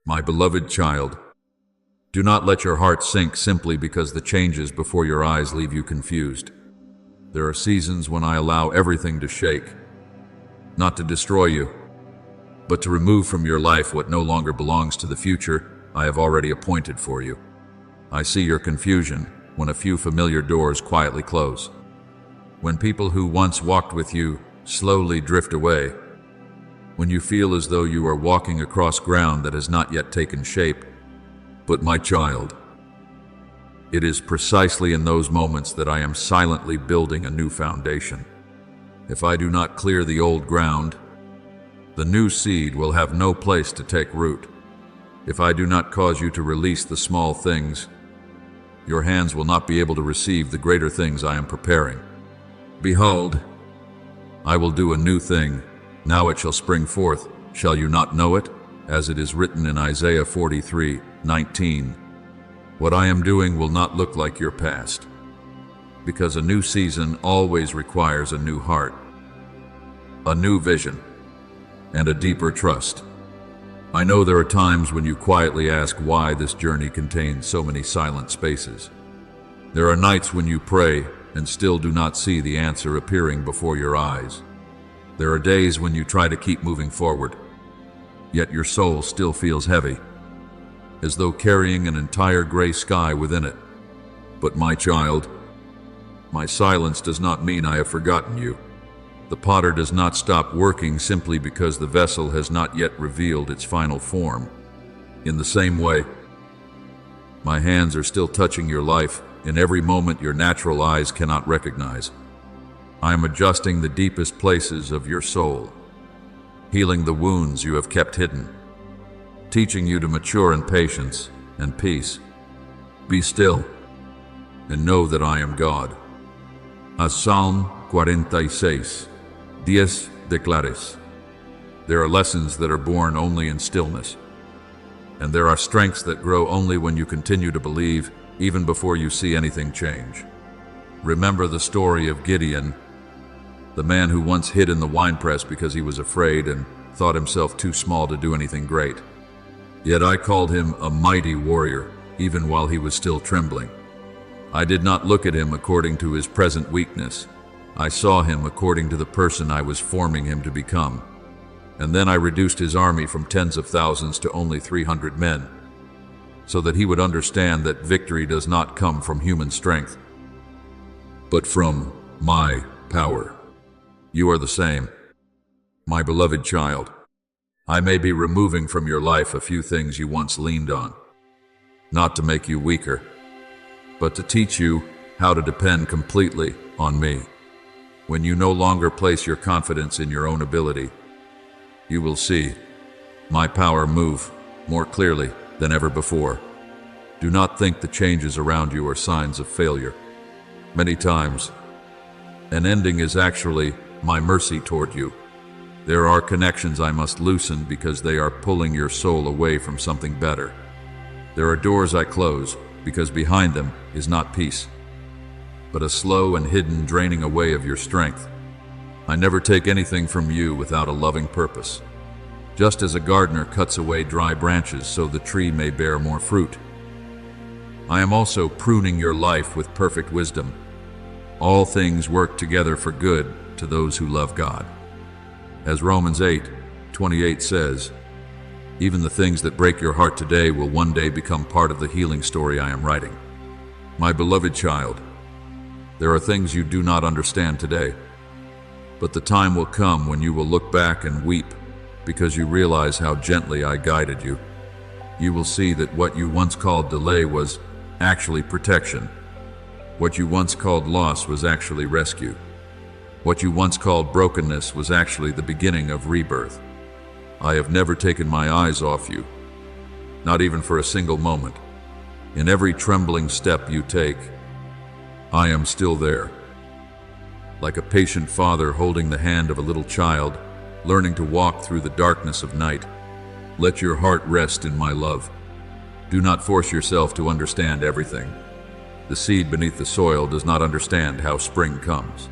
My beloved child, do not let your heart sink simply because the changes before your eyes leave you confused. There are seasons when I allow everything to shake, not to destroy you, but to remove from your life what no longer belongs to the future I have already appointed for you. I see your confusion when a few familiar doors quietly close, when people who once walked with you slowly drift away, when you feel as though you are walking across ground that has not yet taken shape. But my child, it is precisely in those moments that I am silently building a new foundation. If I do not clear the old ground, the new seed will have no place to take root. If I do not cause you to release the small things, your hands will not be able to receive the greater things I am preparing. Behold, I will do a new thing. Now it shall spring forth. Shall you not know it? As it is written in Isaiah 43:19. What I am doing will not look like your past, because a new season always requires a new heart, a new vision, and a deeper trust. I know there are times when you quietly ask why this journey contains so many silent spaces. There are nights when you pray and still do not see the answer appearing before your eyes. There are days when you try to keep moving forward, yet your soul still feels heavy, as though carrying an entire gray sky within it. But my child, my silence does not mean I have forgotten you. The potter does not stop working simply because the vessel has not yet revealed its final form. In the same way, my hands are still touching your life in every moment your natural eyes cannot recognize. I am adjusting the deepest places of your soul, healing the wounds you have kept hidden, teaching you to mature in patience and peace. Be still and know that I am God. As Psalm 46, 10 declares, there are lessons that are born only in stillness, and there are strengths that grow only when you continue to believe, even before you see anything change. Remember the story of Gideon, the man who once hid in the winepress because he was afraid and thought himself too small to do anything great. Yet I called him a mighty warrior, even while he was still trembling. I did not look at him according to his present weakness. I saw him according to the person I was forming him to become. And then I reduced his army from tens of thousands to only 300 men, so that he would understand that victory does not come from human strength, but from my power. You are the same, my beloved child. I may be removing from your life a few things you once leaned on, not to make you weaker, but to teach you how to depend completely on me. When you no longer place your confidence in your own ability, you will see my power move more clearly than ever before. Do not think the changes around you are signs of failure. Many times, an ending is actually my mercy toward you. There are connections I must loosen because they are pulling your soul away from something better. There are doors I close because behind them is not peace, but a slow and hidden draining away of your strength. I never take anything from you without a loving purpose. Just as a gardener cuts away dry branches so the tree may bear more fruit, I am also pruning your life with perfect wisdom. All things work together for good to those who love God. As Romans 8:28 says, even the things that break your heart today will one day become part of the healing story I am writing. My beloved child, there are things you do not understand today, but the time will come when you will look back and weep because you realize how gently I guided you. You will see that what you once called delay was actually protection. What you once called loss was actually rescue. What you once called brokenness was actually the beginning of rebirth. I have never taken my eyes off you, not even for a single moment. In every trembling step you take, I am still there. Like a patient father holding the hand of a little child, learning to walk through the darkness of night, let your heart rest in my love. Do not force yourself to understand everything. The seed beneath the soil does not understand how spring comes.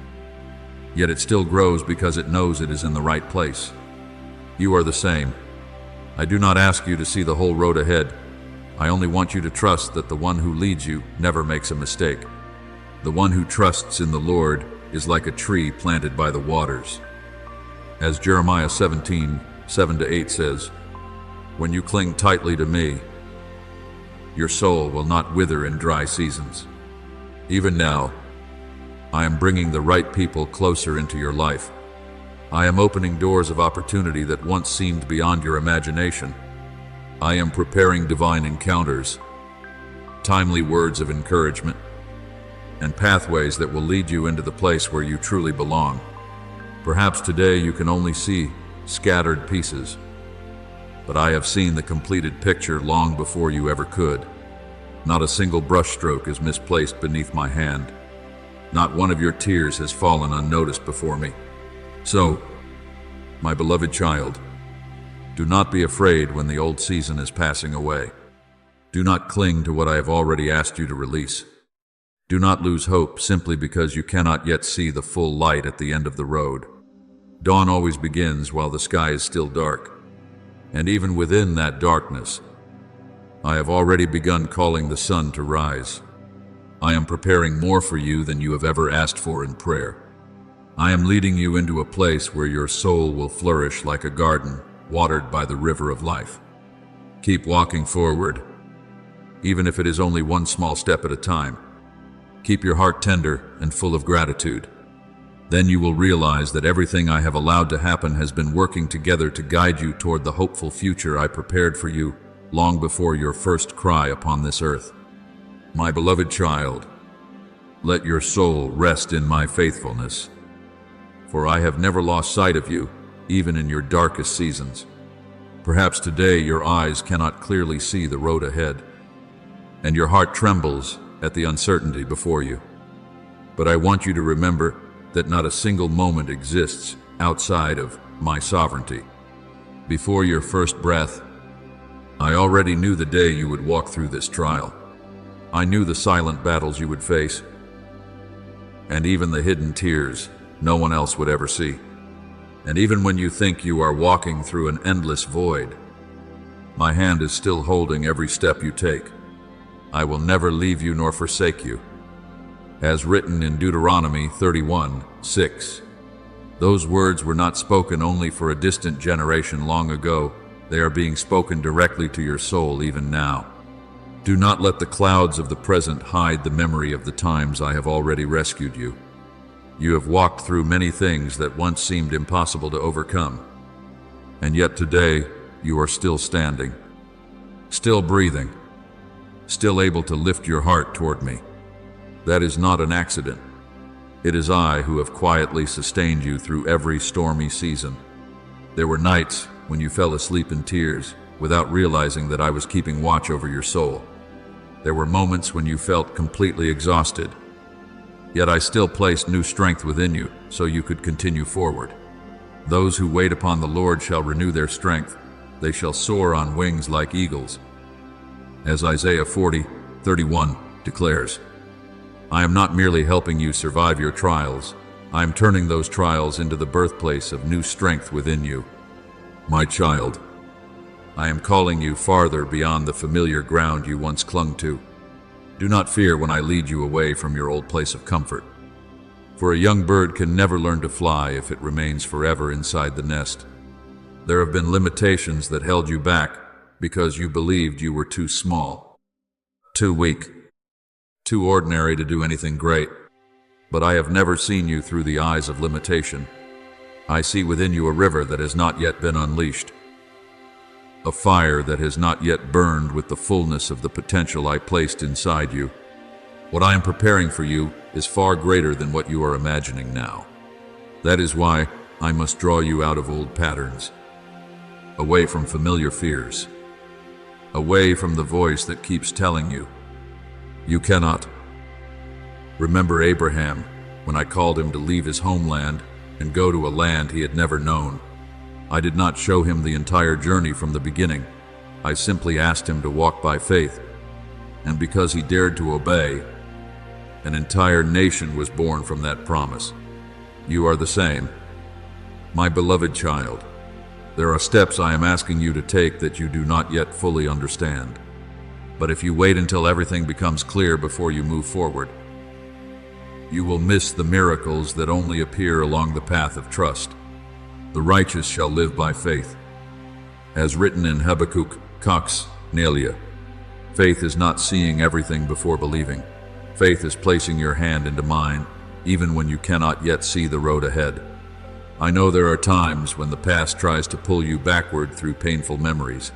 Yet it still grows because it knows it is in the right place. You are the same. I do not ask you to see the whole road ahead. I only want you to trust that the one who leads you never makes a mistake. The one who trusts in the Lord is like a tree planted by the waters. As Jeremiah 17:7-8 says, "When you cling tightly to me, your soul will not wither in dry seasons." Even now, I am bringing the right people closer into your life. I am opening doors of opportunity that once seemed beyond your imagination. I am preparing divine encounters, timely words of encouragement, and pathways that will lead you into the place where you truly belong. Perhaps today you can only see scattered pieces, but I have seen the completed picture long before you ever could. Not a single brushstroke is misplaced beneath my hand. Not one of your tears has fallen unnoticed before me. So, my beloved child, do not be afraid when the old season is passing away. Do not cling to what I have already asked you to release. Do not lose hope simply because you cannot yet see the full light at the end of the road. Dawn always begins while the sky is still dark. And even within that darkness, I have already begun calling the sun to rise. I am preparing more for you than you have ever asked for in prayer. I am leading you into a place where your soul will flourish like a garden watered by the river of life. Keep walking forward, even if it is only one small step at a time. Keep your heart tender and full of gratitude. Then you will realize that everything I have allowed to happen has been working together to guide you toward the hopeful future I prepared for you long before your first cry upon this earth. My beloved child, let your soul rest in my faithfulness, for I have never lost sight of you, even in your darkest seasons. Perhaps today your eyes cannot clearly see the road ahead, and your heart trembles at the uncertainty before you. But I want you to remember that not a single moment exists outside of my sovereignty. Before your first breath, I already knew the day you would walk through this trial. I knew the silent battles you would face, and even the hidden tears no one else would ever see. And even when you think you are walking through an endless void, my hand is still holding every step you take. I will never leave you nor forsake you. As written in Deuteronomy 31:6, those words were not spoken only for a distant generation long ago. They are being spoken directly to your soul even now. Do not let the clouds of the present hide the memory of the times I have already rescued you. You have walked through many things that once seemed impossible to overcome, and yet today you are still standing, still breathing, still able to lift your heart toward me. That is not an accident. It is I who have quietly sustained you through every stormy season. There were nights when you fell asleep in tears without realizing that I was keeping watch over your soul. There were moments when you felt completely exhausted, yet I still placed new strength within you so you could continue forward. Those who wait upon the Lord shall renew their strength. They shall soar on wings like eagles. As Isaiah 40:31 declares, I am not merely helping you survive your trials. I am turning those trials into the birthplace of new strength within you. My child, I am calling you farther beyond the familiar ground you once clung to. Do not fear when I lead you away from your old place of comfort. For a young bird can never learn to fly if it remains forever inside the nest. There have been limitations that held you back because you believed you were too small, too weak, too ordinary to do anything great. But I have never seen you through the eyes of limitation. I see within you a river that has not yet been unleashed, a fire that has not yet burned with the fullness of the potential I placed inside you. What I am preparing for you is far greater than what you are imagining now. That is why I must draw you out of old patterns, away from familiar fears, away from the voice that keeps telling you, you cannot. Remember Abraham, when I called him to leave his homeland and go to a land he had never known. I did not show him the entire journey from the beginning. I simply asked him to walk by faith. And because he dared to obey, an entire nation was born from that promise. You are the same. My beloved child, There are steps I am asking you to take that you do not yet fully understand. But if you wait until everything becomes clear before you move forward, you will miss the miracles that only appear along the path of trust. The righteous shall live by faith. As written in Habakkuk, Cox, Nelia, faith is not seeing everything before believing. Faith is placing your hand into mine, even when you cannot yet see the road ahead. I know there are times when the past tries to pull you backward through painful memories,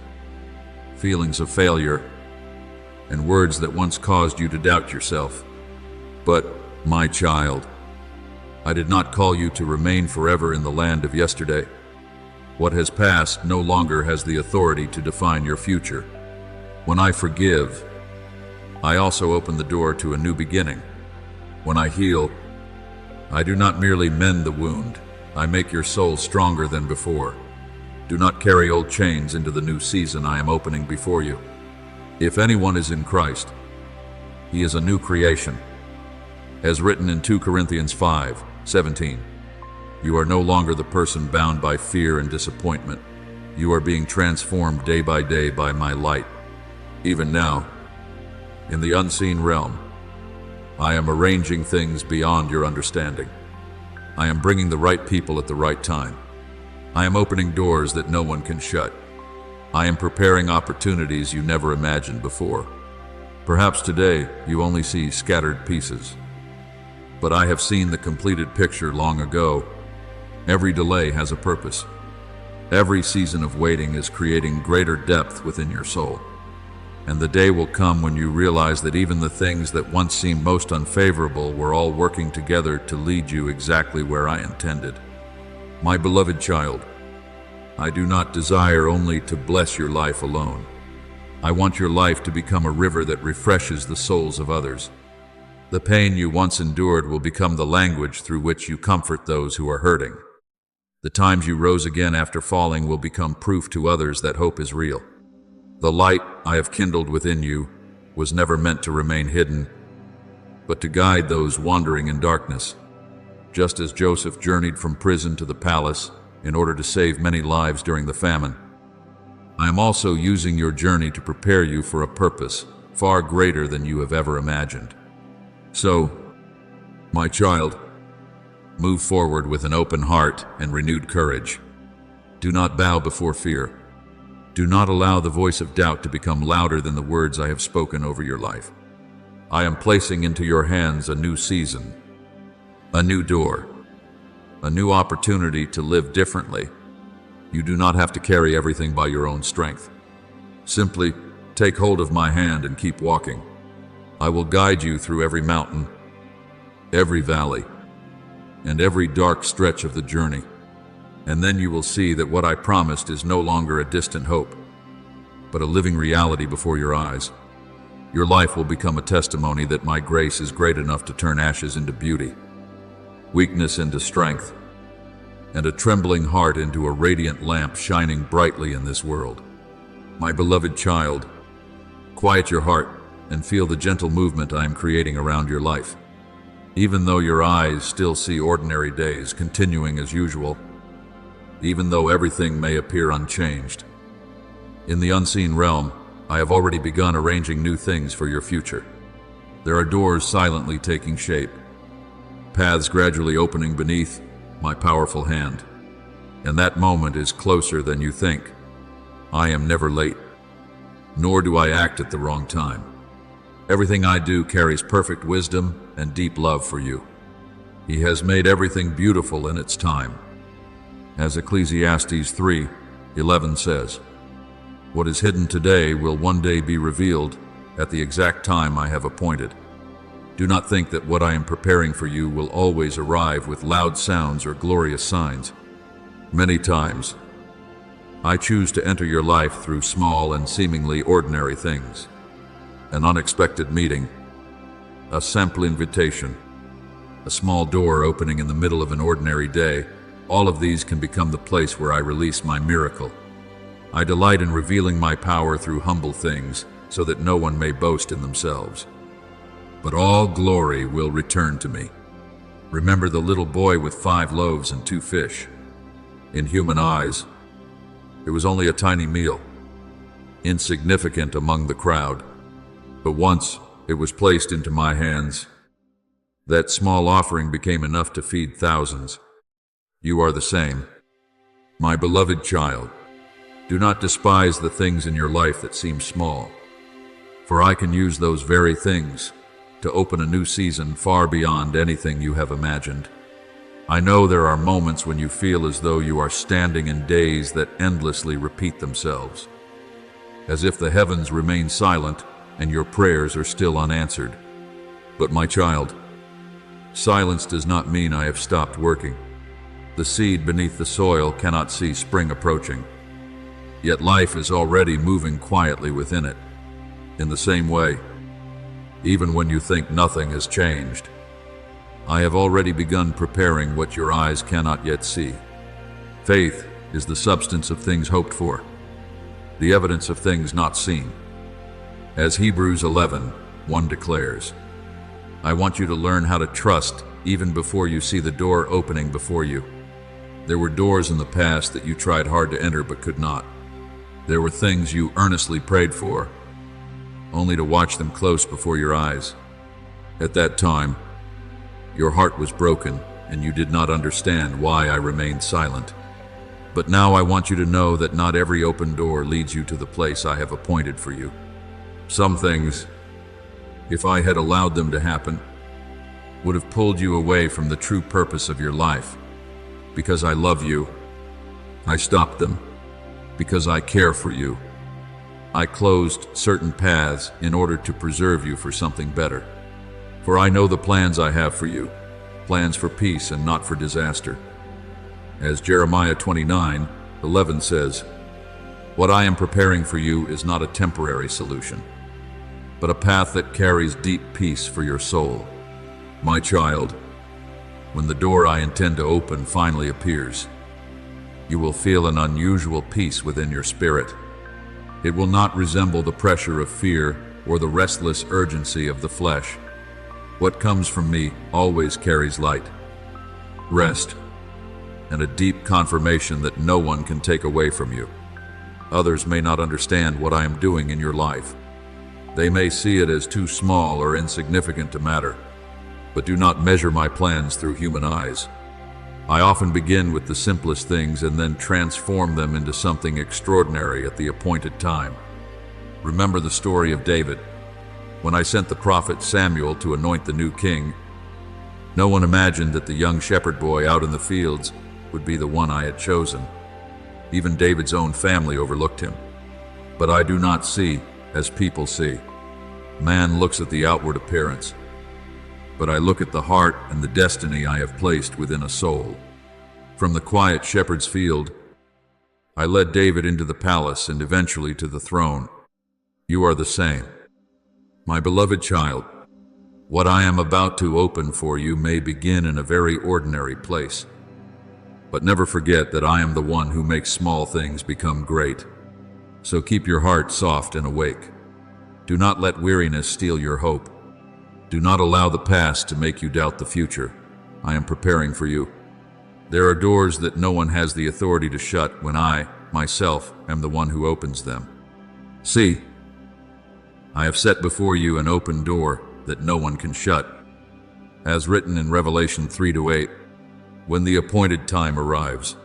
feelings of failure, and words that once caused you to doubt yourself. But, my child, I did not call you to remain forever in the land of yesterday. What has passed no longer has the authority to define your future. When I forgive, I also open the door to a new beginning. When I heal, I do not merely mend the wound, I make your soul stronger than before. Do not carry old chains into the new season I am opening before you. If anyone is in Christ, he is a new creation. As written in 2 Corinthians 5:17, you are no longer the person bound by fear and disappointment. You are being transformed day by day by my light. Even now, in the unseen realm, I am arranging things beyond your understanding. I am bringing the right people at the right time. I am opening doors that no one can shut. I am preparing opportunities you never imagined before. Perhaps today you only see scattered pieces, but I have seen the completed picture long ago. Every delay has a purpose. Every season of waiting is creating greater depth within your soul. And the day will come when you realize that even the things that once seemed most unfavorable were all working together to lead you exactly where I intended. My beloved child, I do not desire only to bless your life alone. I want your life to become a river that refreshes the souls of others. The pain you once endured will become the language through which you comfort those who are hurting. The times you rose again after falling will become proof to others that hope is real. The light I have kindled within you was never meant to remain hidden, but to guide those wandering in darkness. Just as Joseph journeyed from prison to the palace in order to save many lives during the famine, I am also using your journey to prepare you for a purpose far greater than you have ever imagined. So, my child, move forward with an open heart and renewed courage. Do not bow before fear. Do not allow the voice of doubt to become louder than the words I have spoken over your life. I am placing into your hands a new season, a new door, a new opportunity to live differently. You do not have to carry everything by your own strength. Simply take hold of my hand and keep walking. I will guide you through every mountain, every valley, and every dark stretch of the journey. And then you will see that what I promised is no longer a distant hope, but a living reality before your eyes. Your life will become a testimony that my grace is great enough to turn ashes into beauty, weakness into strength, and a trembling heart into a radiant lamp shining brightly in this world. My beloved child, quiet your heart and feel the gentle movement I am creating around your life. Even though your eyes still see ordinary days continuing as usual, even though everything may appear unchanged, in the unseen realm, I have already begun arranging new things for your future. There are doors silently taking shape, paths gradually opening beneath my powerful hand, and that moment is closer than you think. I am never late, nor do I act at the wrong time. Everything I do carries perfect wisdom and deep love for you. He has made everything beautiful in its time. As Ecclesiastes 3:11 says, what is hidden today will one day be revealed at the exact time I have appointed. Do not think that what I am preparing for you will always arrive with loud sounds or glorious signs. Many times, I choose to enter your life through small and seemingly ordinary things. An unexpected meeting, a simple invitation, a small door opening in the middle of an ordinary day. All of these can become the place where I release my miracle. I delight in revealing my power through humble things so that no one may boast in themselves. But all glory will return to me. Remember the little boy with 5 loaves and 2 fish. In human eyes, It was only a tiny meal, insignificant among the crowd. But once it was placed into my hands, that small offering became enough to feed thousands. You are the same. My beloved child, do not despise the things in your life that seem small, for I can use those very things to open a new season far beyond anything you have imagined. I know there are moments when you feel as though you are standing in days that endlessly repeat themselves, as if the heavens remain silent and your prayers are still unanswered. But my child, silence does not mean I have stopped working. The seed beneath the soil cannot see spring approaching, yet life is already moving quietly within it. In the same way, even when you think nothing has changed, I have already begun preparing what your eyes cannot yet see. Faith is the substance of things hoped for, the evidence of things not seen. As Hebrews 11:1 declares, I want you to learn how to trust even before you see the door opening before you. There were doors in the past that you tried hard to enter but could not. There were things you earnestly prayed for, only to watch them close before your eyes. At that time, your heart was broken and you did not understand why I remained silent. But now I want you to know that not every open door leads you to the place I have appointed for you. Some things, if I had allowed them to happen, would have pulled you away from the true purpose of your life. Because I love you, I stopped them. Because I care for you, I closed certain paths in order to preserve you for something better. For I know the plans I have for you, plans for peace and not for disaster. As Jeremiah 29:11 says, what I am preparing for you is not a temporary solution, but a path that carries deep peace for your soul. My child, when the door I intend to open finally appears, you will feel an unusual peace within your spirit. It will not resemble the pressure of fear or the restless urgency of the flesh. What comes from me always carries light, rest, and a deep confirmation that no one can take away from you. Others may not understand what I am doing in your life. They may see it as too small or insignificant to matter, but do not measure my plans through human eyes. I often begin with the simplest things and then transform them into something extraordinary at the appointed time. Remember the story of David. When I sent the prophet Samuel to anoint the new king, no one imagined that the young shepherd boy out in the fields would be the one I had chosen. Even David's own family overlooked him. But I do not see as people see. Man looks at the outward appearance, but I look at the heart and the destiny I have placed within a soul. From the quiet shepherd's field, I led David into the palace and eventually to the throne. You are the same. My beloved child, what I am about to open for you may begin in a very ordinary place. But never forget that I am the one who makes small things become great. So keep your heart soft and awake. Do not let weariness steal your hope. Do not allow the past to make you doubt the future. I am preparing for you. There are doors that no one has the authority to shut when I, myself, am the one who opens them. See, I have set before you an open door that no one can shut. As written in Revelation 3-8, when the appointed time arrives,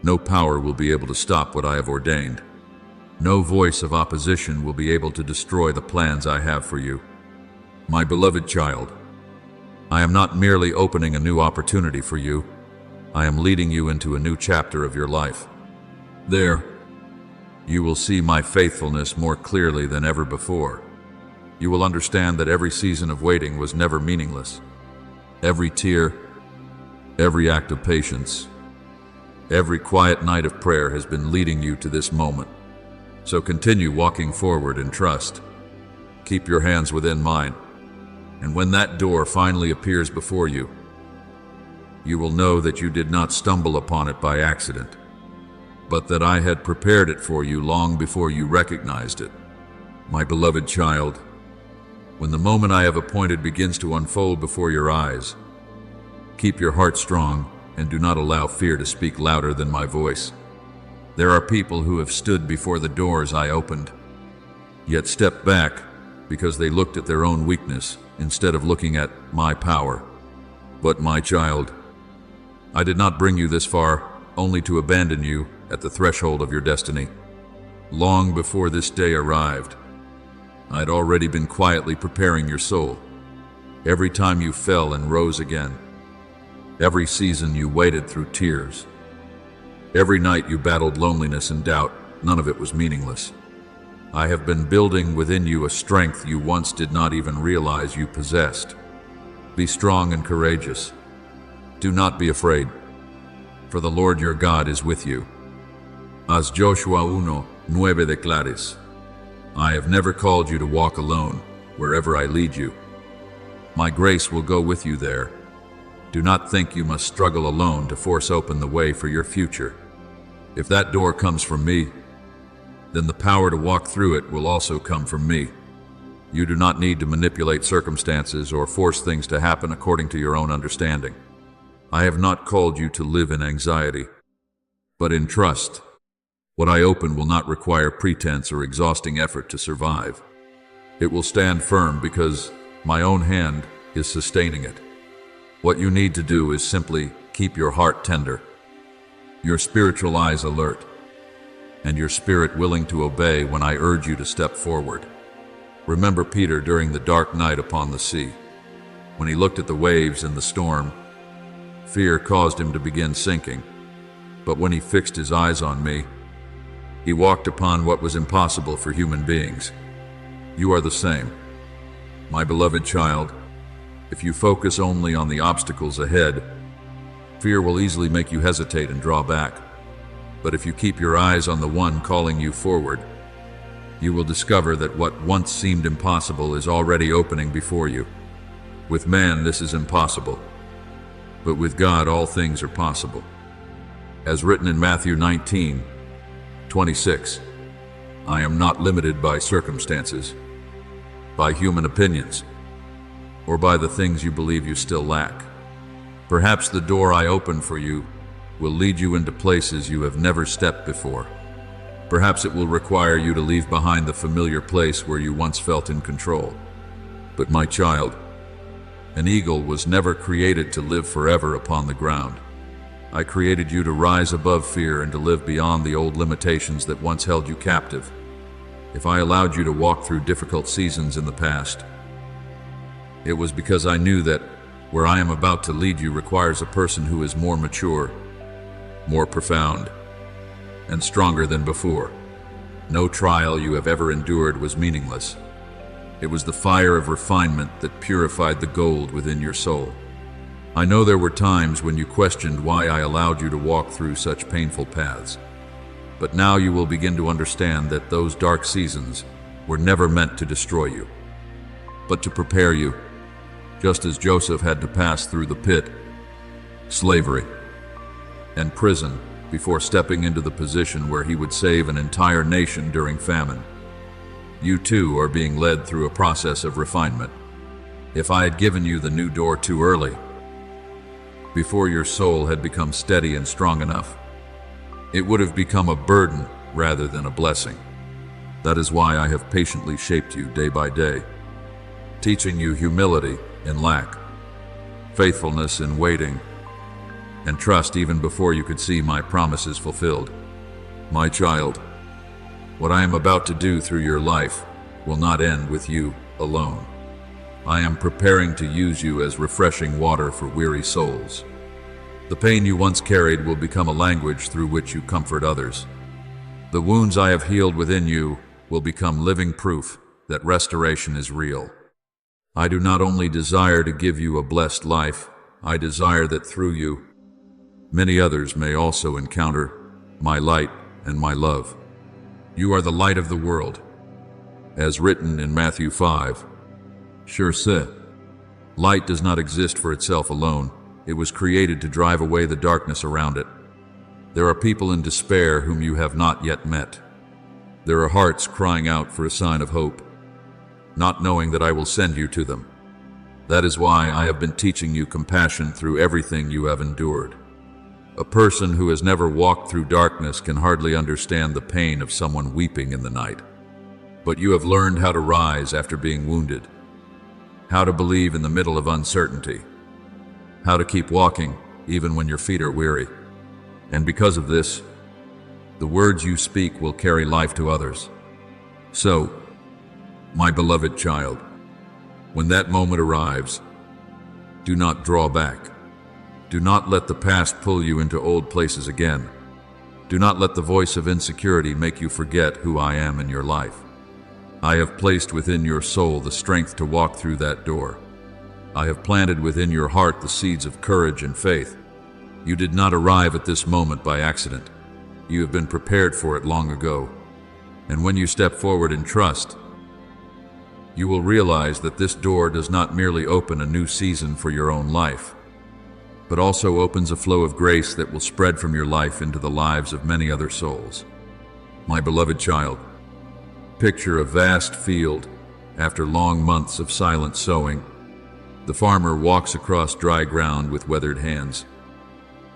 no power will be able to stop what I have ordained. No voice of opposition will be able to destroy the plans I have for you. My beloved child, I am not merely opening a new opportunity for you. I am leading you into a new chapter of your life. There, you will see my faithfulness more clearly than ever before. You will understand that every season of waiting was never meaningless. Every tear, every act of patience, every quiet night of prayer has been leading you to this moment. So continue walking forward in trust. Keep your hands within mine. And when that door finally appears before you, you will know that you did not stumble upon it by accident, but that I had prepared it for you long before you recognized it. My beloved child, when the moment I have appointed begins to unfold before your eyes, keep your heart strong and do not allow fear to speak louder than my voice. There are people who have stood before the doors I opened, yet stepped back because they looked at their own weakness instead of looking at my power. But my child, I did not bring you this far only to abandon you at the threshold of your destiny. Long before this day arrived, I had already been quietly preparing your soul. Every time you fell and rose again, every season you waded through tears, every night you battled loneliness and doubt, none of it was meaningless. I have been building within you a strength you once did not even realize you possessed. Be strong and courageous. Do not be afraid, for the Lord your God is with you. As Joshua 1:9 declares, I have never called you to walk alone wherever I lead you. My grace will go with you there. Do not think you must struggle alone to force open the way for your future. If that door comes from me, then the power to walk through it will also come from me. You do not need to manipulate circumstances or force things to happen according to your own understanding. I have not called you to live in anxiety, but in trust. What I open will not require pretense or exhausting effort to survive. It will stand firm because my own hand is sustaining it. What you need to do is simply keep your heart tender, your spiritual eyes alert, and your spirit willing to obey when I urge you to step forward. Remember Peter during the dark night upon the sea. When he looked at the waves and the storm, fear caused him to begin sinking. But when he fixed his eyes on me, he walked upon what was impossible for human beings. You are the same. My beloved child, if you focus only on the obstacles ahead, fear will easily make you hesitate and draw back. But if you keep your eyes on the one calling you forward, you will discover that what once seemed impossible is already opening before you. With man, this is impossible, but with God, all things are possible. As written in Matthew 19:26, I am not limited by circumstances, by human opinions, or by the things you believe you still lack. Perhaps the door I open for you will lead you into places you have never stepped before. Perhaps it will require you to leave behind the familiar place where you once felt in control. But my child, an eagle was never created to live forever upon the ground. I created you to rise above fear and to live beyond the old limitations that once held you captive. If I allowed you to walk through difficult seasons in the past, it was because I knew that where I am about to lead you requires a person who is more mature, more profound, and stronger than before. No trial you have ever endured was meaningless. It was the fire of refinement that purified the gold within your soul. I know there were times when you questioned why I allowed you to walk through such painful paths. But now you will begin to understand that those dark seasons were never meant to destroy you, but to prepare you, just as Joseph had to pass through the pit, slavery, and prison before stepping into the position where he would save an entire nation during famine. You too are being led through a process of refinement. If I had given you the new door too early, before your soul had become steady and strong enough, it would have become a burden rather than a blessing. That is why I have patiently shaped you day by day, teaching you humility in lack, faithfulness in waiting, and trust even before you could see my promises fulfilled. My child, what I am about to do through your life will not end with you alone. I am preparing to use you as refreshing water for weary souls. The pain you once carried will become a language through which you comfort others. The wounds I have healed within you will become living proof that restoration is real. I do not only desire to give you a blessed life, I desire that through you, many others may also encounter my light and my love. You are the light of the world, as written in Matthew 5. Sure said, light does not exist for itself alone. It was created to drive away the darkness around it. There are people in despair whom you have not yet met. There are hearts crying out for a sign of hope, not knowing that I will send you to them. That is why I have been teaching you compassion through everything you have endured. A person who has never walked through darkness can hardly understand the pain of someone weeping in the night. But you have learned how to rise after being wounded, how to believe in the middle of uncertainty, how to keep walking even when your feet are weary. And because of this, the words you speak will carry life to others. So, my beloved child, when that moment arrives, do not draw back. Do not let the past pull you into old places again. Do not let the voice of insecurity make you forget who I am in your life. I have placed within your soul the strength to walk through that door. I have planted within your heart the seeds of courage and faith. You did not arrive at this moment by accident. You have been prepared for it long ago. And when you step forward in trust, you will realize that this door does not merely open a new season for your own life, but also opens a flow of grace that will spread from your life into the lives of many other souls. My beloved child, picture a vast field after long months of silent sowing. The farmer walks across dry ground with weathered hands,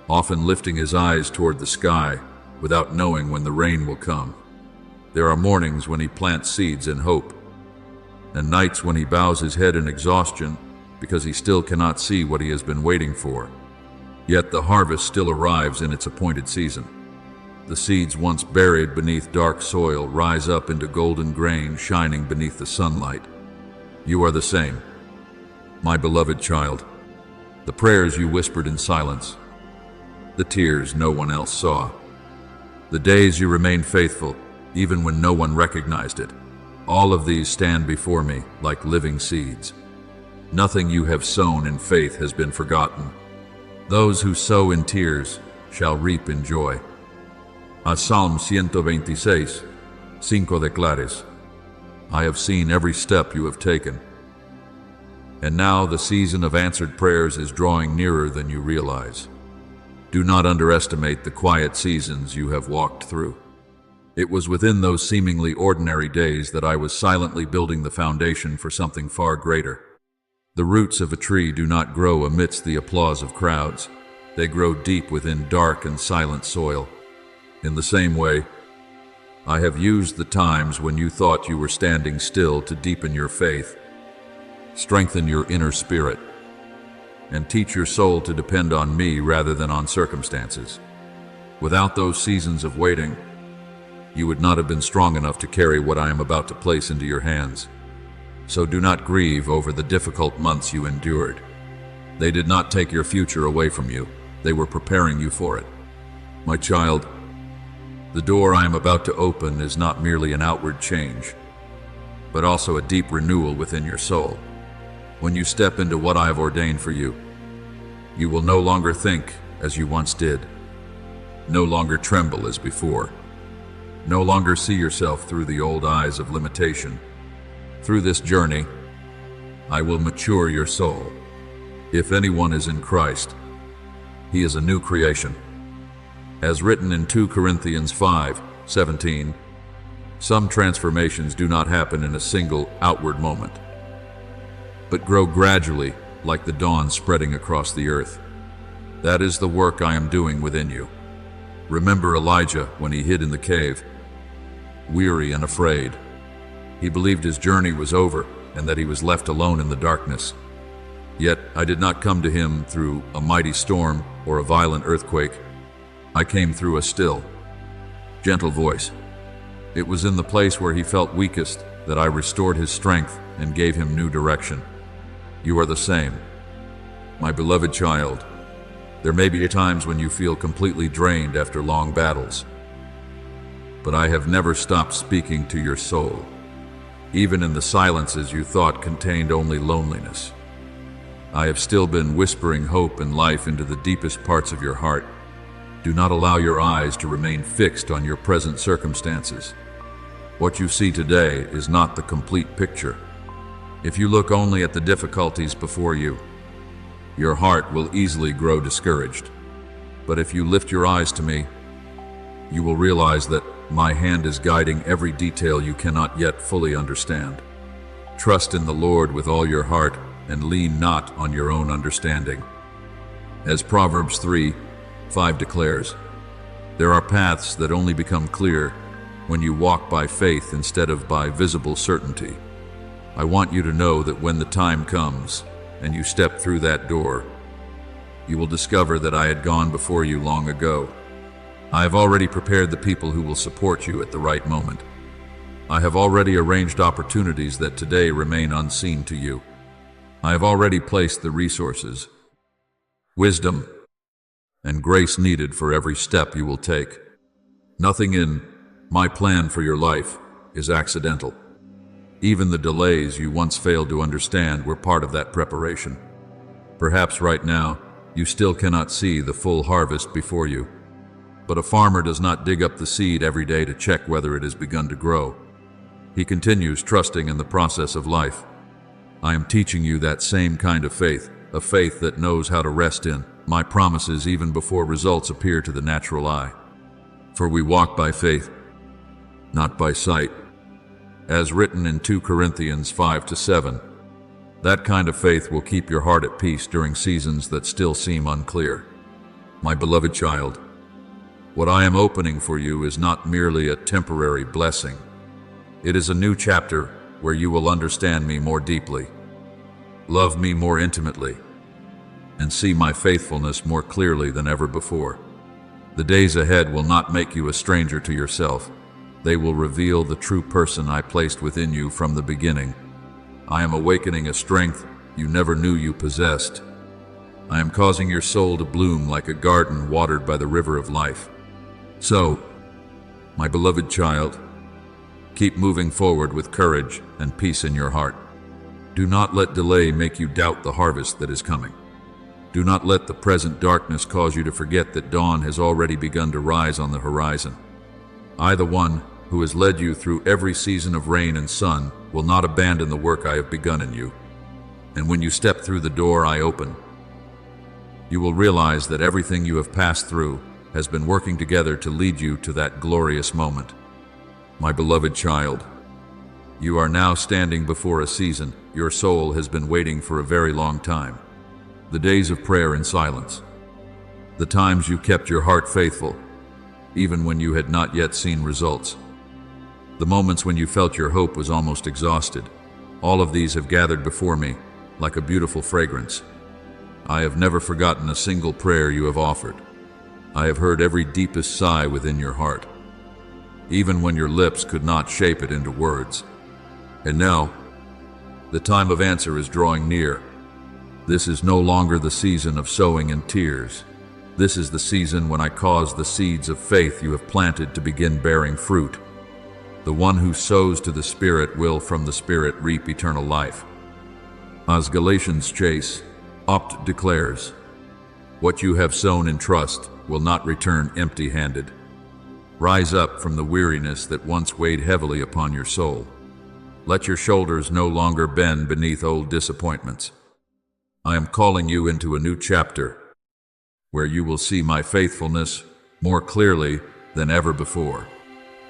often lifting his eyes toward the sky without knowing when the rain will come. There are mornings when he plants seeds in hope, and nights when he bows his head in exhaustion because he still cannot see what he has been waiting for. Yet the harvest still arrives in its appointed season. The seeds once buried beneath dark soil rise up into golden grain shining beneath the sunlight. You are the same, my beloved child. The prayers you whispered in silence, the tears no one else saw, the days you remained faithful even when no one recognized it, all of these stand before me like living seeds. Nothing you have sown in faith has been forgotten. Those who sow in tears shall reap in joy. A Psalm 126, 5 declares, I have seen every step you have taken. And now the season of answered prayers is drawing nearer than you realize. Do not underestimate the quiet seasons you have walked through. It was within those seemingly ordinary days that I was silently building the foundation for something far greater. The roots of a tree do not grow amidst the applause of crowds. They grow deep within dark and silent soil. In the same way, I have used the times when you thought you were standing still to deepen your faith, strengthen your inner spirit, and teach your soul to depend on me rather than on circumstances. Without those seasons of waiting, you would not have been strong enough to carry what I am about to place into your hands. So do not grieve over the difficult months you endured. They did not take your future away from you. They were preparing you for it. My child, the door I am about to open is not merely an outward change, but also a deep renewal within your soul. When you step into what I have ordained for you, you will no longer think as you once did, no longer tremble as before, no longer see yourself through the old eyes of limitation. Through this journey, I will mature your soul. If anyone is in Christ, he is a new creation. As written in 2 Corinthians 5:17, some transformations do not happen in a single outward moment, but grow gradually like the dawn spreading across the earth. That is the work I am doing within you. Remember Elijah when he hid in the cave, weary and afraid. He believed his journey was over and that he was left alone in the darkness. Yet I did not come to him through a mighty storm or a violent earthquake. I came through a still, gentle voice. It was in the place where he felt weakest that I restored his strength and gave him new direction. You are the same, my beloved child. There may be times when you feel completely drained after long battles, but I have never stopped speaking to your soul, even in the silences you thought contained only loneliness. I have still been whispering hope and life into the deepest parts of your heart. Do not allow your eyes to remain fixed on your present circumstances. What you see today is not the complete picture. If you look only at the difficulties before you, your heart will easily grow discouraged. But if you lift your eyes to me, you will realize that my hand is guiding every detail you cannot yet fully understand. Trust in the Lord with all your heart and lean not on your own understanding. As Proverbs 5 declares, there are paths that only become clear when you walk by faith instead of by visible certainty. I want you to know that when the time comes and you step through that door, you will discover that I had gone before you long ago. I have already prepared the people who will support you at the right moment. I have already arranged opportunities that today remain unseen to you. I have already placed the resources, wisdom, and grace needed for every step you will take. Nothing in my plan for your life is accidental. Even the delays you once failed to understand were part of that preparation. Perhaps right now, you still cannot see the full harvest before you. But a farmer does not dig up the seed every day to check whether it has begun to grow. He continues trusting in the process of life. I am teaching you that same kind of faith, a faith that knows how to rest in my promises even before results appear to the natural eye. For we walk by faith, not by sight. As written in 2 Corinthians 5-7, that kind of faith will keep your heart at peace during seasons that still seem unclear. My beloved child, what I am opening for you is not merely a temporary blessing. It is a new chapter where you will understand me more deeply, love me more intimately, and see my faithfulness more clearly than ever before. The days ahead will not make you a stranger to yourself. They will reveal the true person I placed within you from the beginning. I am awakening a strength you never knew you possessed. I am causing your soul to bloom like a garden watered by the river of life. So, my beloved child, keep moving forward with courage and peace in your heart. Do not let delay make you doubt the harvest that is coming. Do not let the present darkness cause you to forget that dawn has already begun to rise on the horizon. I, the one who has led you through every season of rain and sun, will not abandon the work I have begun in you. And when you step through the door I open, you will realize that everything you have passed through has been working together to lead you to that glorious moment. My beloved child, you are now standing before a season your soul has been waiting for a very long time. The days of prayer in silence, the times you kept your heart faithful, even when you had not yet seen results, the moments when you felt your hope was almost exhausted, all of these have gathered before me like a beautiful fragrance. I have never forgotten a single prayer you have offered. I have heard every deepest sigh within your heart, even when your lips could not shape it into words. And now, the time of answer is drawing near. This is no longer the season of sowing and tears. This is the season when I cause the seeds of faith you have planted to begin bearing fruit. The one who sows to the Spirit will from the Spirit reap eternal life. As Galatians chase, Opt declares, what you have sown in trust will not return empty-handed. Rise up from the weariness that once weighed heavily upon your soul. Let your shoulders no longer bend beneath old disappointments. I am calling you into a new chapter, where you will see my faithfulness more clearly than ever before.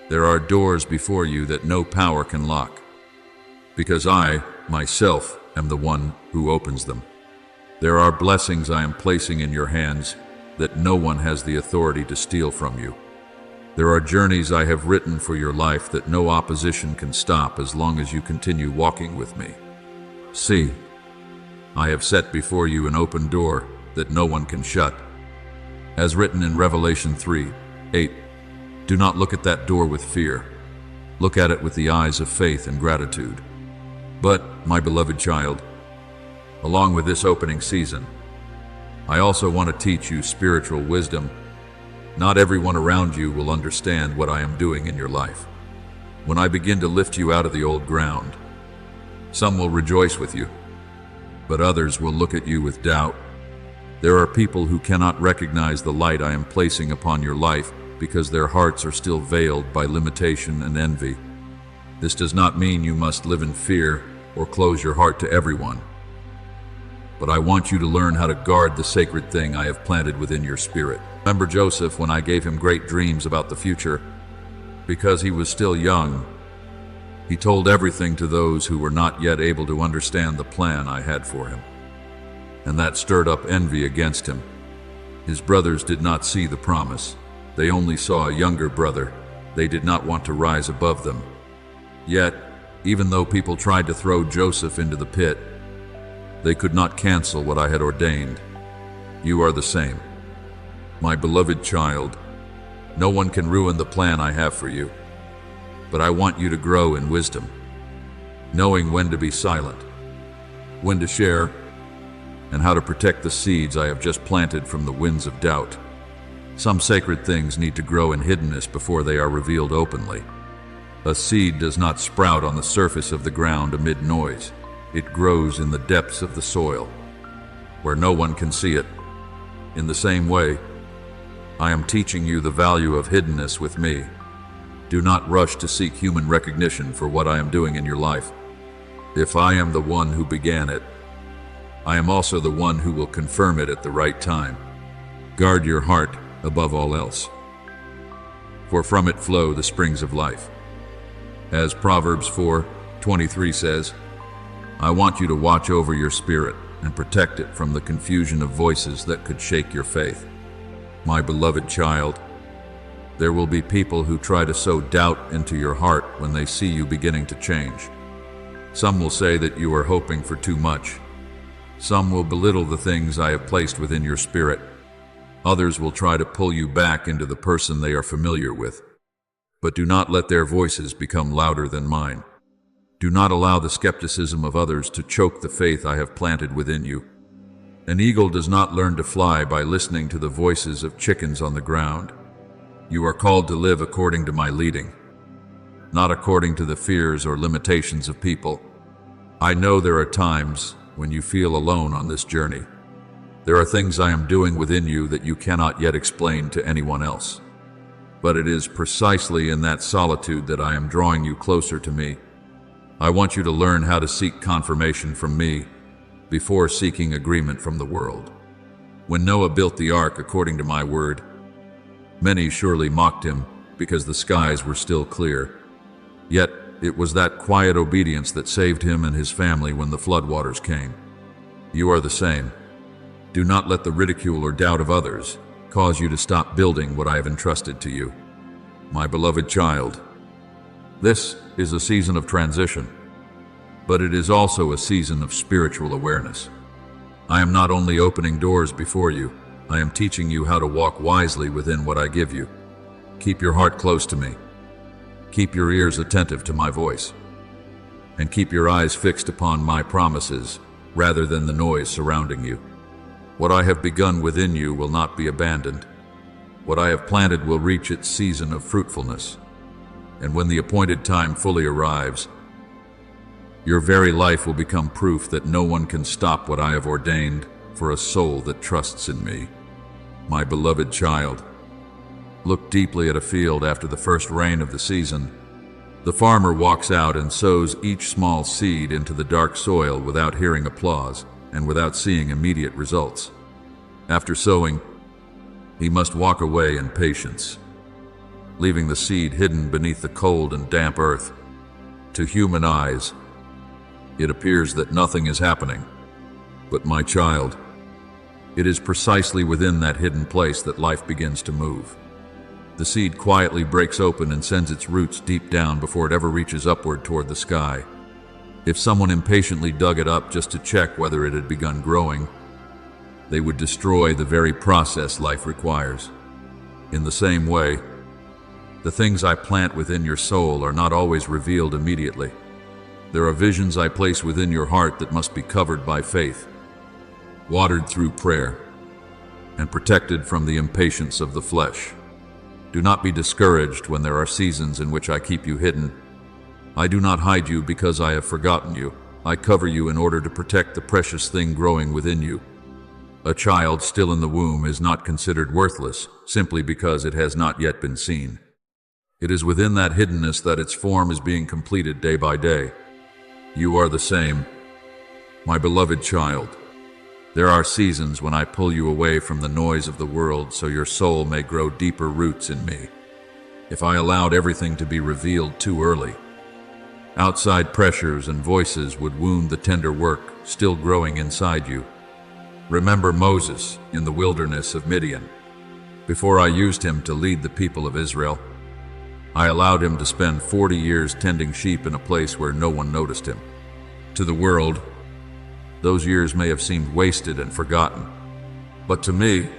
There are doors before you that no power can lock, because I, myself, am the one who opens them. There are blessings I am placing in your hands that no one has the authority to steal from you. There are journeys I have written for your life that no opposition can stop as long as you continue walking with me. See, I have set before you an open door that no one can shut. As written in Revelation 3:8, do not look at that door with fear. Look at it with the eyes of faith and gratitude. But, my beloved child, along with this opening season, I also want to teach you spiritual wisdom. Not everyone around you will understand what I am doing in your life. When I begin to lift you out of the old ground, some will rejoice with you, but others will look at you with doubt. There are people who cannot recognize the light I am placing upon your life because their hearts are still veiled by limitation and envy. This does not mean you must live in fear or close your heart to everyone. But I want you to learn how to guard the sacred thing I have planted within your spirit. Remember Joseph when I gave him great dreams about the future? Because he was still young, he told everything to those who were not yet able to understand the plan I had for him. And that stirred up envy against him. His brothers did not see the promise. They only saw a younger brother. They did not want to rise above them. Yet, even though people tried to throw Joseph into the pit, they could not cancel what I had ordained. You are the same. My beloved child, no one can ruin the plan I have for you. But I want you to grow in wisdom, knowing when to be silent, when to share, and how to protect the seeds I have just planted from the winds of doubt. Some sacred things need to grow in hiddenness before they are revealed openly. A seed does not sprout on the surface of the ground amid noise. It grows in the depths of the soil, where no one can see it. In the same way, I am teaching you the value of hiddenness with me. Do not rush to seek human recognition for what I am doing in your life. If I am the one who began it, I am also the one who will confirm it at the right time. Guard your heart above all else, for from it flow the springs of life. As Proverbs 4:23 says, I want you to watch over your spirit and protect it from the confusion of voices that could shake your faith. My beloved child, there will be people who try to sow doubt into your heart when they see you beginning to change. Some will say that you are hoping for too much. Some will belittle the things I have placed within your spirit. Others will try to pull you back into the person they are familiar with. But do not let their voices become louder than mine. Do not allow the skepticism of others to choke the faith I have planted within you. An eagle does not learn to fly by listening to the voices of chickens on the ground. You are called to live according to my leading, not according to the fears or limitations of people. I know there are times when you feel alone on this journey. There are things I am doing within you that you cannot yet explain to anyone else. But it is precisely in that solitude that I am drawing you closer to me. I want you to learn how to seek confirmation from me before seeking agreement from the world. When Noah built the ark according to my word, many surely mocked him because the skies were still clear. Yet it was that quiet obedience that saved him and his family when the floodwaters came. You are the same. Do not let the ridicule or doubt of others cause you to stop building what I have entrusted to you. My beloved child, this is a season of transition, but it is also a season of spiritual awareness. I am not only opening doors before you, I am teaching you how to walk wisely within what I give you. Keep your heart close to me. Keep your ears attentive to my voice. And keep your eyes fixed upon my promises rather than the noise surrounding you. What I have begun within you will not be abandoned. What I have planted will reach its season of fruitfulness. And when the appointed time fully arrives, your very life will become proof that no one can stop what I have ordained for a soul that trusts in me. My beloved child, look deeply at a field after the first rain of the season. The farmer walks out and sows each small seed into the dark soil without hearing applause and without seeing immediate results. After sowing, he must walk away in patience, leaving the seed hidden beneath the cold and damp earth. To human eyes, it appears that nothing is happening. But my child, it is precisely within that hidden place that life begins to move. The seed quietly breaks open and sends its roots deep down before it ever reaches upward toward the sky. If someone impatiently dug it up just to check whether it had begun growing, they would destroy the very process life requires. In the same way, the things I plant within your soul are not always revealed immediately. There are visions I place within your heart that must be covered by faith, watered through prayer, and protected from the impatience of the flesh. Do not be discouraged when there are seasons in which I keep you hidden. I do not hide you because I have forgotten you. I cover you in order to protect the precious thing growing within you. A child still in the womb is not considered worthless simply because it has not yet been seen. It is within that hiddenness that its form is being completed day by day. You are the same, my beloved child. There are seasons when I pull you away from the noise of the world so your soul may grow deeper roots in me. If I allowed everything to be revealed too early, outside pressures and voices would wound the tender work still growing inside you. Remember Moses in the wilderness of Midian. Before I used him to lead the people of Israel, I allowed him to spend 40 years tending sheep in a place where no one noticed him. To the world, those years may have seemed wasted and forgotten, but to me,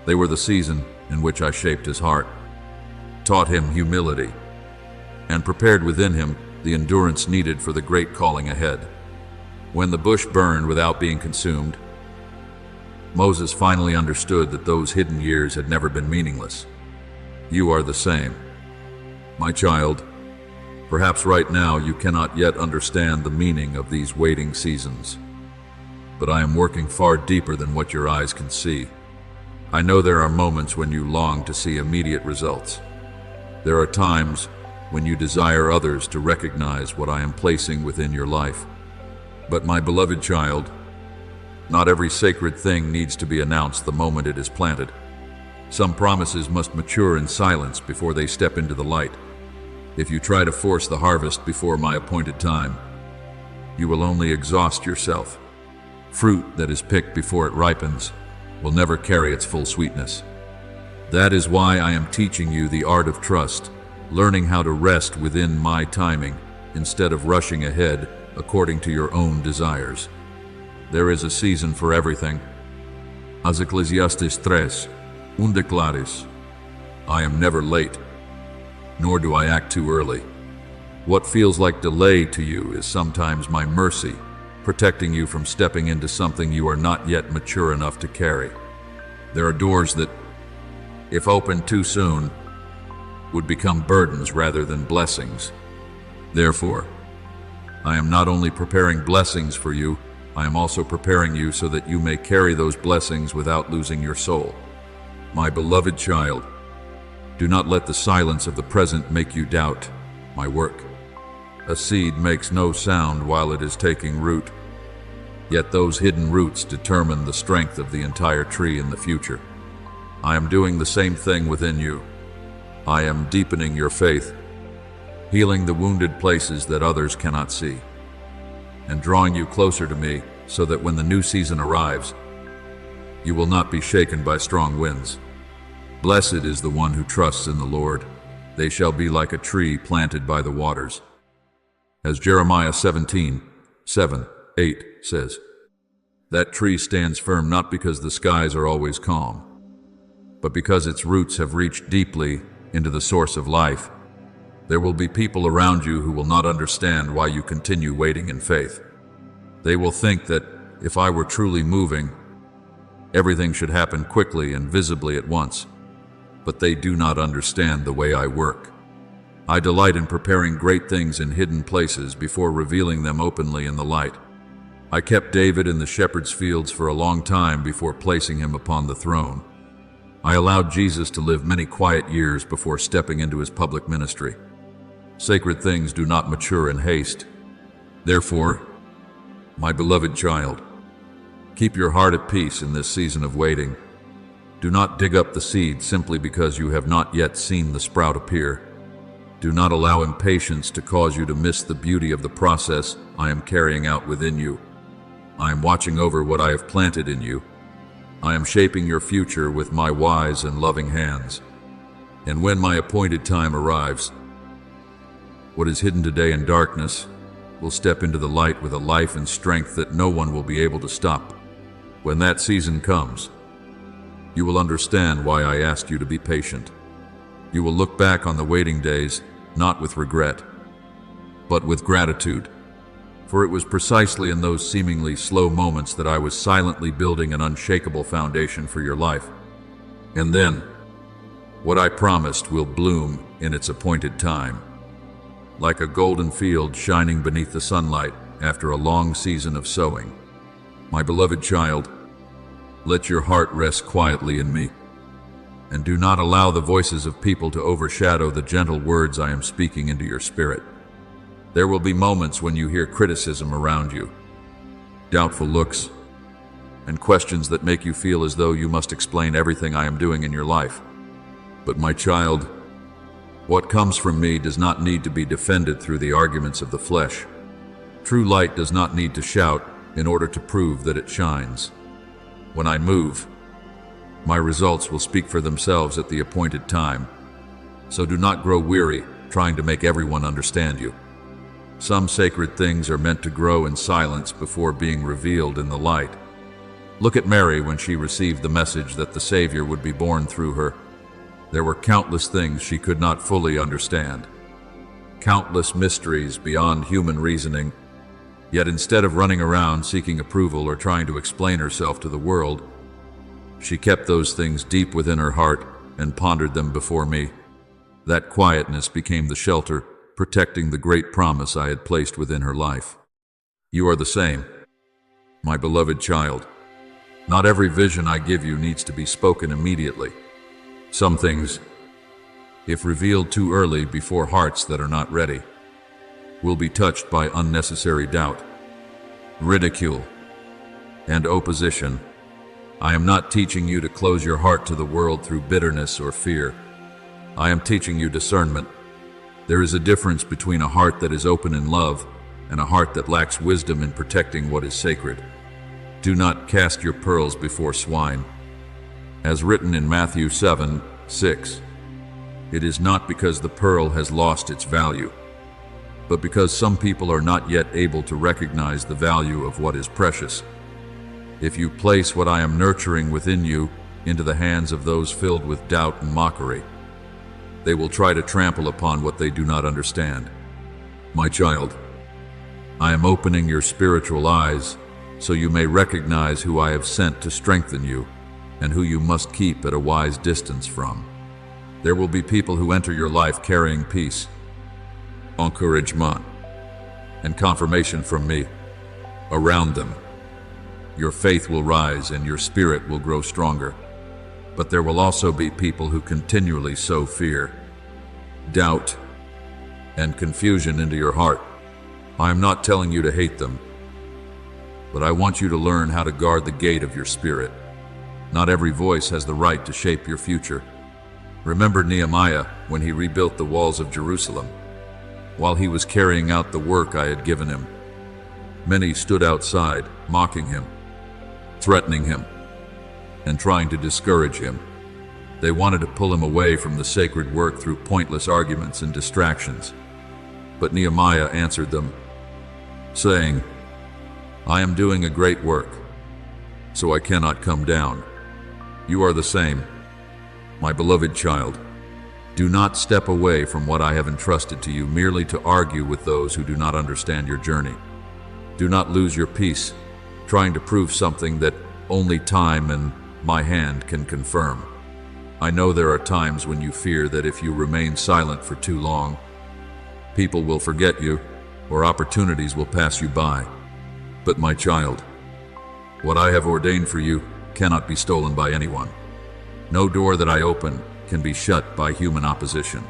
they were the season in which I shaped his heart, taught him humility, and prepared within him the endurance needed for the great calling ahead. When the bush burned without being consumed, Moses finally understood that those hidden years had never been meaningless. You are the same. My child, perhaps right now you cannot yet understand the meaning of these waiting seasons, but I am working far deeper than what your eyes can see. I know there are moments when you long to see immediate results. There are times when you desire others to recognize what I am placing within your life. But my beloved child, not every sacred thing needs to be announced the moment it is planted. Some promises must mature in silence before they step into the light. If you try to force the harvest before my appointed time, you will only exhaust yourself. Fruit that is picked before it ripens will never carry its full sweetness. That is why I am teaching you the art of trust, learning how to rest within my timing instead of rushing ahead according to your own desires. There is a season for everything. As Ecclesiastes 3, declares, I am never late, nor do I act too early. What feels like delay to you is sometimes my mercy, protecting you from stepping into something you are not yet mature enough to carry. There are doors that, if opened too soon, would become burdens rather than blessings. Therefore, I am not only preparing blessings for you, I am also preparing you so that you may carry those blessings without losing your soul. My beloved child, do not let the silence of the present make you doubt my work. A seed makes no sound while it is taking root, yet those hidden roots determine the strength of the entire tree in the future. I am doing the same thing within you. I am deepening your faith, healing the wounded places that others cannot see, and drawing you closer to me so that when the new season arrives, you will not be shaken by strong winds. Blessed is the one who trusts in the Lord. They shall be like a tree planted by the waters. As Jeremiah 17:7-8 says, that tree stands firm not because the skies are always calm, but because its roots have reached deeply into the source of life. There will be people around you who will not understand why you continue waiting in faith. They will think that if I were truly moving, everything should happen quickly and visibly at once. But they do not understand the way I work. I delight in preparing great things in hidden places before revealing them openly in the light. I kept David in the shepherd's fields for a long time before placing him upon the throne. I allowed Jesus to live many quiet years before stepping into his public ministry. Sacred things do not mature in haste. Therefore, my beloved child, keep your heart at peace in this season of waiting. Do not dig up the seed simply because you have not yet seen the sprout appear. Do not allow impatience to cause you to miss the beauty of the process I am carrying out within you. I am watching over what I have planted in you. I am shaping your future with my wise and loving hands. And when my appointed time arrives, what is hidden today in darkness will step into the light with a life and strength that no one will be able to stop. When that season comes, you will understand why I asked you to be patient. You will look back on the waiting days, not with regret, but with gratitude. For it was precisely in those seemingly slow moments that I was silently building an unshakable foundation for your life. And then, what I promised will bloom in its appointed time, like a golden field shining beneath the sunlight after a long season of sowing. My beloved child, let your heart rest quietly in me, and do not allow the voices of people to overshadow the gentle words I am speaking into your spirit. There will be moments when you hear criticism around you, doubtful looks, and questions that make you feel as though you must explain everything I am doing in your life. But my child, what comes from me does not need to be defended through the arguments of the flesh. True light does not need to shout in order to prove that it shines. When I move, my results will speak for themselves at the appointed time. So do not grow weary trying to make everyone understand you. Some sacred things are meant to grow in silence before being revealed in the light. Look at Mary when she received the message that the Savior would be born through her. There were countless things she could not fully understand, countless mysteries beyond human reasoning. Yet instead of running around seeking approval or trying to explain herself to the world, she kept those things deep within her heart and pondered them before me. That quietness became the shelter, protecting the great promise I had placed within her life. You are the same, my beloved child. Not every vision I give you needs to be spoken immediately. Some things, if revealed too early before hearts that are not ready, will be touched by unnecessary doubt, ridicule, and opposition. I am not teaching you to close your heart to the world through bitterness or fear. I am teaching you discernment. There is a difference between a heart that is open in love and a heart that lacks wisdom in protecting what is sacred. Do not cast your pearls before swine. As written in Matthew 7:6, it is not because the pearl has lost its value, but because some people are not yet able to recognize the value of what is precious. If you place what I am nurturing within you into the hands of those filled with doubt and mockery, they will try to trample upon what they do not understand. My child, I am opening your spiritual eyes so you may recognize who I have sent to strengthen you and who you must keep at a wise distance from. There will be people who enter your life carrying peace, encouragement, and confirmation from me. Around them, your faith will rise and your spirit will grow stronger. But there will also be people who continually sow fear, doubt, and confusion into your heart. I am not telling you to hate them, but I want you to learn how to guard the gate of your spirit. Not every voice has the right to shape your future. Remember Nehemiah when he rebuilt the walls of Jerusalem. While he was carrying out the work I had given him, many stood outside, mocking him, threatening him, and trying to discourage him. They wanted to pull him away from the sacred work through pointless arguments and distractions. But Nehemiah answered them, saying, I am doing a great work, so I cannot come down. You are the same, my beloved child. Do not step away from what I have entrusted to you merely to argue with those who do not understand your journey. Do not lose your peace, trying to prove something that only time and my hand can confirm. I know there are times when you fear that if you remain silent for too long, people will forget you or opportunities will pass you by. But my child, what I have ordained for you cannot be stolen by anyone. No door that I open can be shut by human opposition.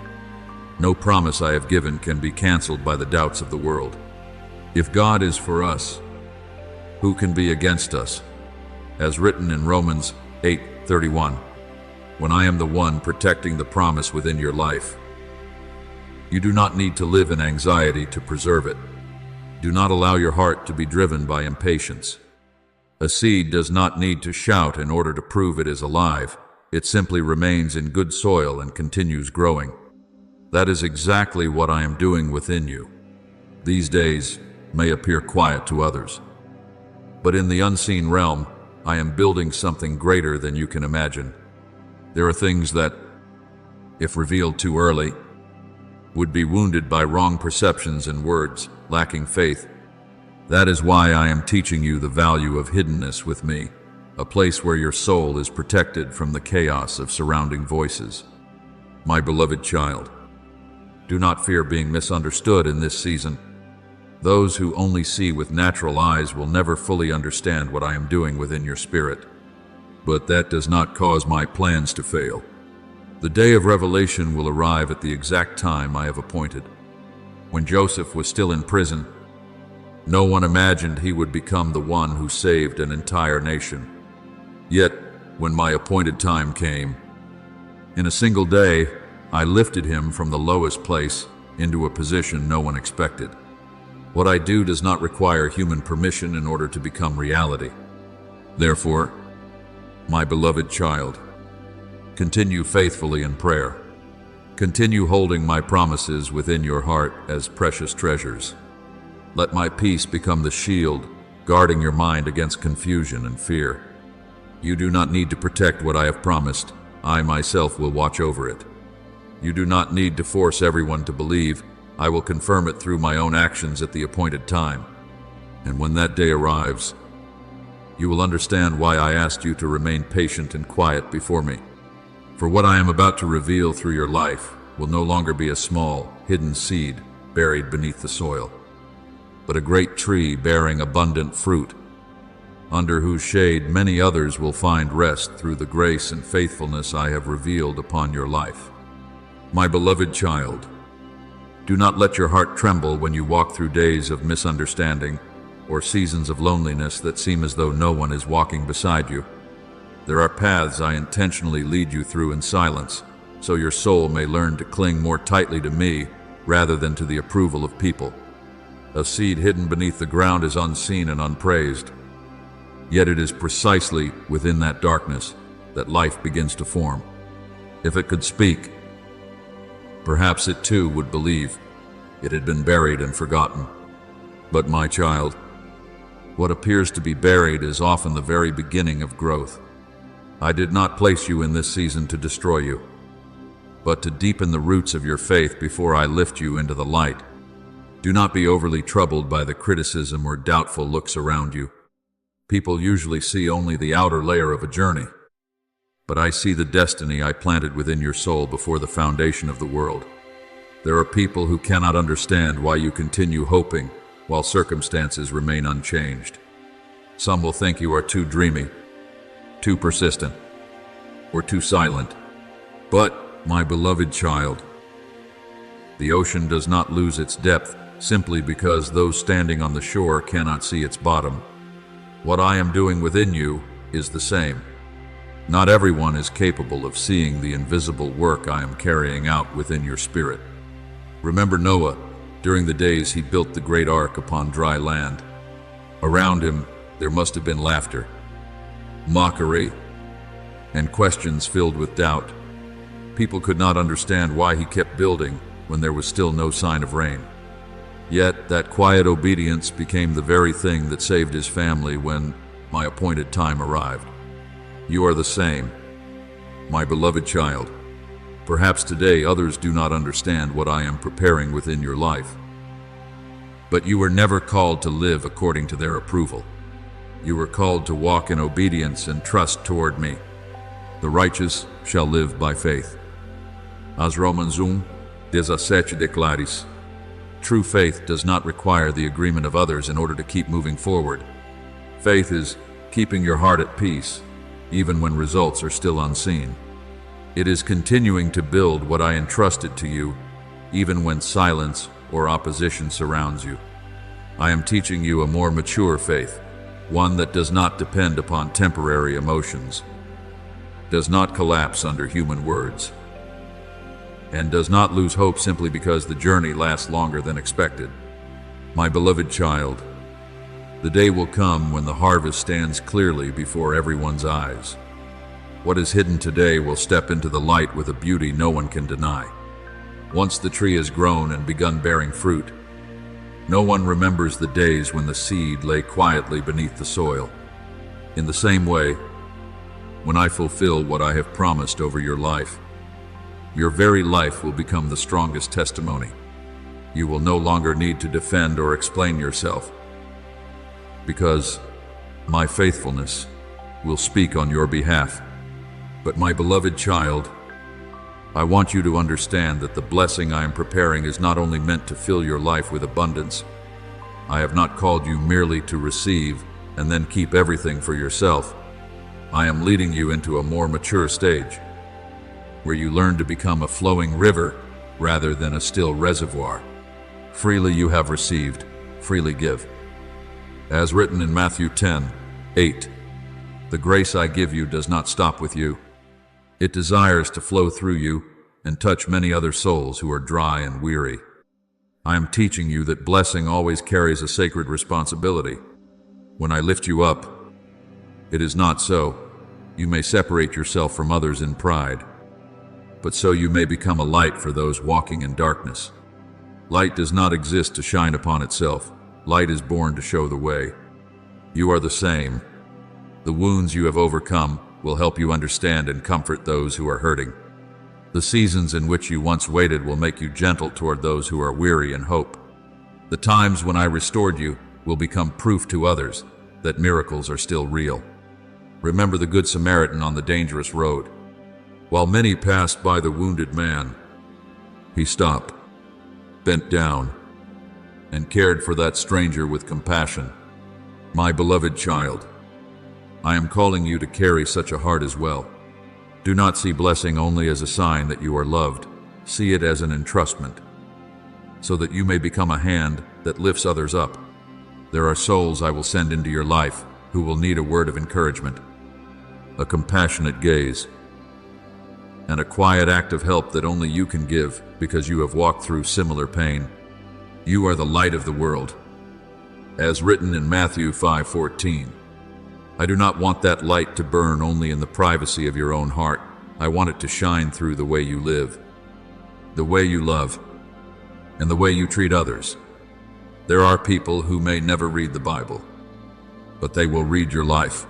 No promise I have given can be canceled by the doubts of the world. If God is for us, who can be against us? As written in Romans 8:31, when I am the one protecting the promise within your life. You do not need to live in anxiety to preserve it. Do not allow your heart to be driven by impatience. A seed does not need to shout in order to prove it is alive. It simply remains in good soil and continues growing. That is exactly what I am doing within you. These days may appear quiet to others, but in the unseen realm, I am building something greater than you can imagine. There are things that, if revealed too early, would be wounded by wrong perceptions and words, lacking faith. That is why I am teaching you the value of hiddenness with me, a place where your soul is protected from the chaos of surrounding voices. My beloved child, do not fear being misunderstood in this season. Those who only see with natural eyes will never fully understand what I am doing within your spirit. But that does not cause my plans to fail. The day of revelation will arrive at the exact time I have appointed. When Joseph was still in prison, no one imagined he would become the one who saved an entire nation. Yet, when my appointed time came, in a single day, I lifted him from the lowest place into a position no one expected. What I do does not require human permission in order to become reality. Therefore, My beloved child, continue faithfully in prayer. Continue holding my promises within your heart as precious treasures. Let my peace become the shield, guarding your mind against confusion and fear. You do not need to protect what I have promised. I myself will watch over it. You do not need to force everyone to believe. I will confirm it through my own actions at the appointed time. And when that day arrives, you will understand why I asked you to remain patient and quiet before me. For what I am about to reveal through your life will no longer be a small, hidden seed buried beneath the soil, but a great tree bearing abundant fruit, under whose shade many others will find rest through the grace and faithfulness I have revealed upon your life. My beloved child, do not let your heart tremble when you walk through days of misunderstanding or seasons of loneliness that seem as though no one is walking beside you. There are paths I intentionally lead you through in silence, so your soul may learn to cling more tightly to me rather than to the approval of people. A seed hidden beneath the ground is unseen and unpraised, yet it is precisely within that darkness that life begins to form. If it could speak, perhaps it too would believe it had been buried and forgotten. But my child, what appears to be buried is often the very beginning of growth. I did not place you in this season to destroy you, but to deepen the roots of your faith before I lift you into the light. Do not be overly troubled by the criticism or doubtful looks around you. People usually see only the outer layer of a journey, but I see the destiny I planted within your soul before the foundation of the world. There are people who cannot understand why you continue hoping while circumstances remain unchanged. Some will think you are too dreamy, too persistent, or too silent. But, my beloved child, the ocean does not lose its depth simply because those standing on the shore cannot see its bottom. What I am doing within you is the same. Not everyone is capable of seeing the invisible work I am carrying out within your spirit. Remember Noah, during the days he built the great ark upon dry land. Around him, there must have been laughter, mockery, and questions filled with doubt. People could not understand why he kept building when there was still no sign of rain. Yet that quiet obedience became the very thing that saved his family when my appointed time arrived. You are the same, my beloved child. Perhaps today others do not understand what I am preparing within your life. But you were never called to live according to their approval. You were called to walk in obedience and trust toward me. The righteous shall live by faith. As Romans 1:17 declares, true faith does not require the agreement of others in order to keep moving forward. Faith is keeping your heart at peace, even when results are still unseen. It is continuing to build what I entrusted to you, even when silence or opposition surrounds you. I am teaching you a more mature faith, one that does not depend upon temporary emotions, does not collapse under human words, and does not lose hope simply because the journey lasts longer than expected. My beloved child, the day will come when the harvest stands clearly before everyone's eyes. What is hidden today will step into the light with a beauty no one can deny. Once the tree has grown and begun bearing fruit, no one remembers the days when the seed lay quietly beneath the soil. In the same way, when I fulfill what I have promised over your life, your very life will become the strongest testimony. You will no longer need to defend or explain yourself, because my faithfulness will speak on your behalf. But my beloved child, I want you to understand that the blessing I am preparing is not only meant to fill your life with abundance. I have not called you merely to receive and then keep everything for yourself. I am leading you into a more mature stage, where you learn to become a flowing river rather than a still reservoir. Freely you have received, freely give. As written in Matthew 10:8, the grace I give you does not stop with you. It desires to flow through you and touch many other souls who are dry and weary. I am teaching you that blessing always carries a sacred responsibility. When I lift you up, it is not so, You may separate yourself from others in pride, but so you may become a light for those walking in darkness. Light does not exist to shine upon itself. Light is born to show the way. You are the same. The wounds you have overcome will help you understand and comfort those who are hurting. The seasons in which you once waited will make you gentle toward those who are weary in hope. The times when I restored you will become proof to others that miracles are still real. Remember the Good Samaritan on the dangerous road. While many passed by the wounded man, he stopped, bent down, and cared for that stranger with compassion. My beloved child, I am calling you to carry such a heart as well. Do not see blessing only as a sign that you are loved. See it as an entrustment, so that you may become a hand that lifts others up. There are souls I will send into your life who will need a word of encouragement, a compassionate gaze, and a quiet act of help that only you can give because you have walked through similar pain. You are the light of the world, as written in Matthew 5:14. I do not want that light to burn only in the privacy of your own heart. I want it to shine through the way you live, the way you love, and the way you treat others. There are people who may never read the Bible, but they will read your life.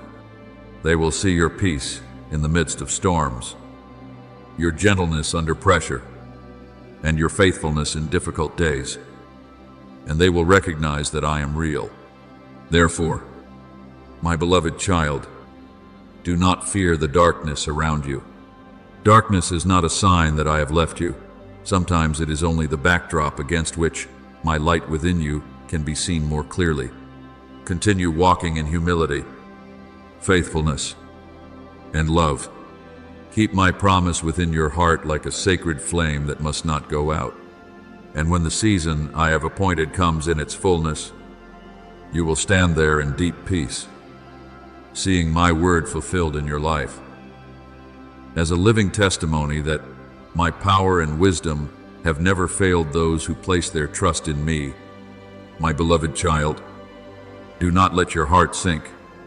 They will see your peace in the midst of storms, your gentleness under pressure, and your faithfulness in difficult days. And they will recognize that I am real. Therefore, my beloved child, do not fear the darkness around you. Darkness is not a sign that I have left you. Sometimes it is only the backdrop against which my light within you can be seen more clearly. Continue walking in humility, faithfulness, and love. Keep my promise within your heart like a sacred flame that must not go out. And when the season I have appointed comes in its fullness, you will stand there in deep peace, seeing my word fulfilled in your life, as a living testimony that my power and wisdom have never failed those who place their trust in me. My beloved child, do not let your heart sink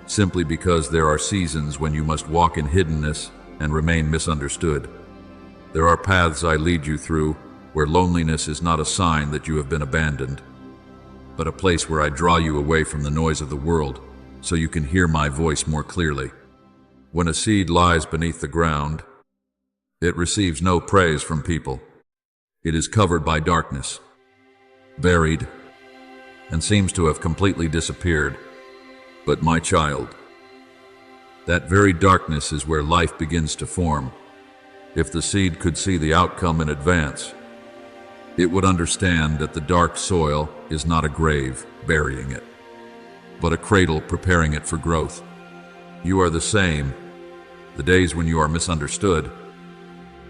simply because there are seasons when you must walk in hiddenness and remain misunderstood. There are paths I lead you through where loneliness is not a sign that you have been abandoned, but a place where I draw you away from the noise of the world so you can hear my voice more clearly. When a seed lies beneath the ground, it receives no praise from people. It is covered by darkness, buried, and seems to have completely disappeared. But my child, that very darkness is where life begins to form. If the seed could see the outcome in advance, it would understand that the dark soil is not a grave burying it, but a cradle preparing it for growth. You are the same. The days when you are misunderstood,